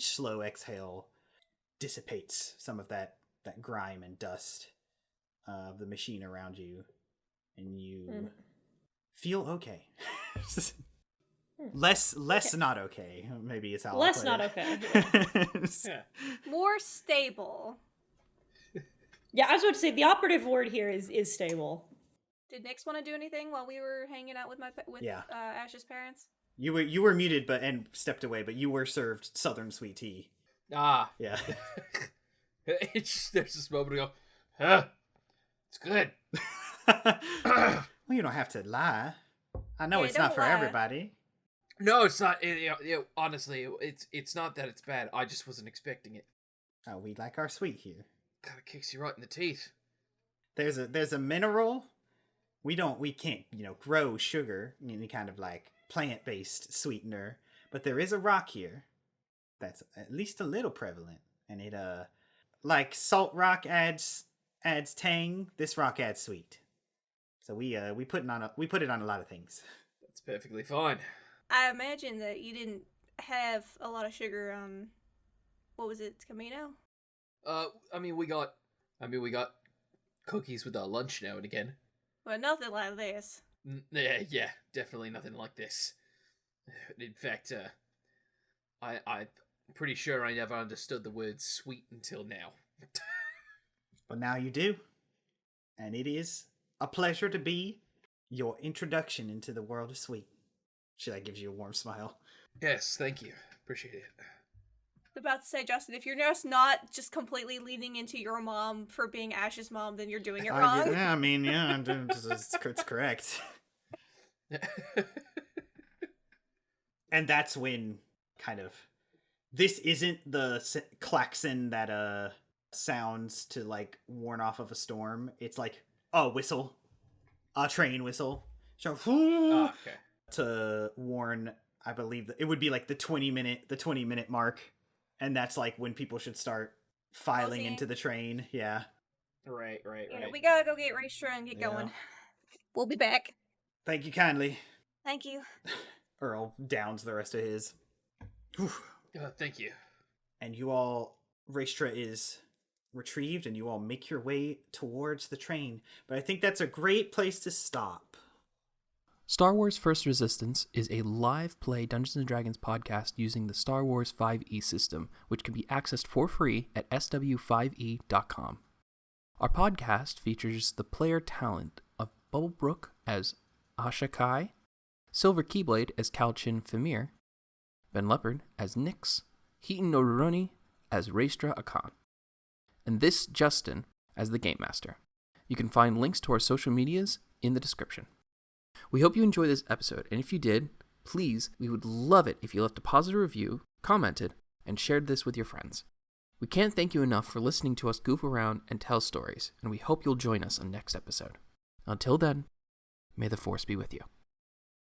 slow exhale dissipates some of that grime and dust of the machine around you, and you feel okay. Less Okay. not okay. Maybe is how I'll Less put not it. okay. Yeah. More stable. Yeah, I was about to say the operative word here is stable. Did Nyx want to do anything while we were hanging out with Yeah. Ash's parents? You were muted and stepped away, but you were served Southern sweet tea. Ah. Yeah. It's just, there's this moment to go, huh? It's good. Well, you don't have to lie. I know Yeah, it's not don't for lie. everybody. No, it's not. Honestly, it's not that it's bad. I just wasn't expecting it. Oh, we like our sweet here. Kind of kicks you right in the teeth. There's a mineral. We can't, grow sugar, any kind of like plant-based sweetener, but there is a rock here that's at least a little prevalent, and it like salt rock adds tang, this rock adds sweet. So we put it on a lot of things. That's perfectly fine. I imagine that you didn't have a lot of sugar on, what was it, Camino? We got cookies with our lunch now and again. Well, nothing like this. Yeah, definitely nothing like this. In fact, I'm pretty sure I never understood the word sweet until now. But now you do, and it is a pleasure to be your introduction into the world of sweet. She gives you a warm smile. Yes, thank you. Appreciate it. I was about to say, Justin, if you're not just completely leaning into your mom for being Ash's mom, then you're doing it wrong. Yeah, it's correct. And that's when kind of this isn't the klaxon that sounds to warn off of a storm. It's like a whistle, a train whistle. So Okay. to warn, I believe that it would be the 20-minute mark, and that's when people should start filing Closing. into the train. Yeah. Right. Yeah, we gotta go get Raestra and get going. We'll be back. Thank you kindly. Thank you. Earl downs the rest of his. Whew. Thank you. And you all, Raestra is retrieved, and you all make your way towards the train. But I think that's a great place to stop. Star Wars First Resistance is a live play Dungeons & Dragons podcast using the Star Wars 5e system, which can be accessed for free at sw5e.com. Our podcast features the player talent of BubblingBrooke as Ashaa-kai, Silver Keyblade as Calchin Phimiir, Ben Lepard as Nyx, HitenNoRuroni as Raestra Akkan, and this Justin as the Game Master. You can find links to our social medias in the description. We hope you enjoyed this episode, and if you did, please, we would love it if you left a positive review, commented, and shared this with your friends. We can't thank you enough for listening to us goof around and tell stories, and we hope you'll join us on next episode. Until then, may the Force be with you.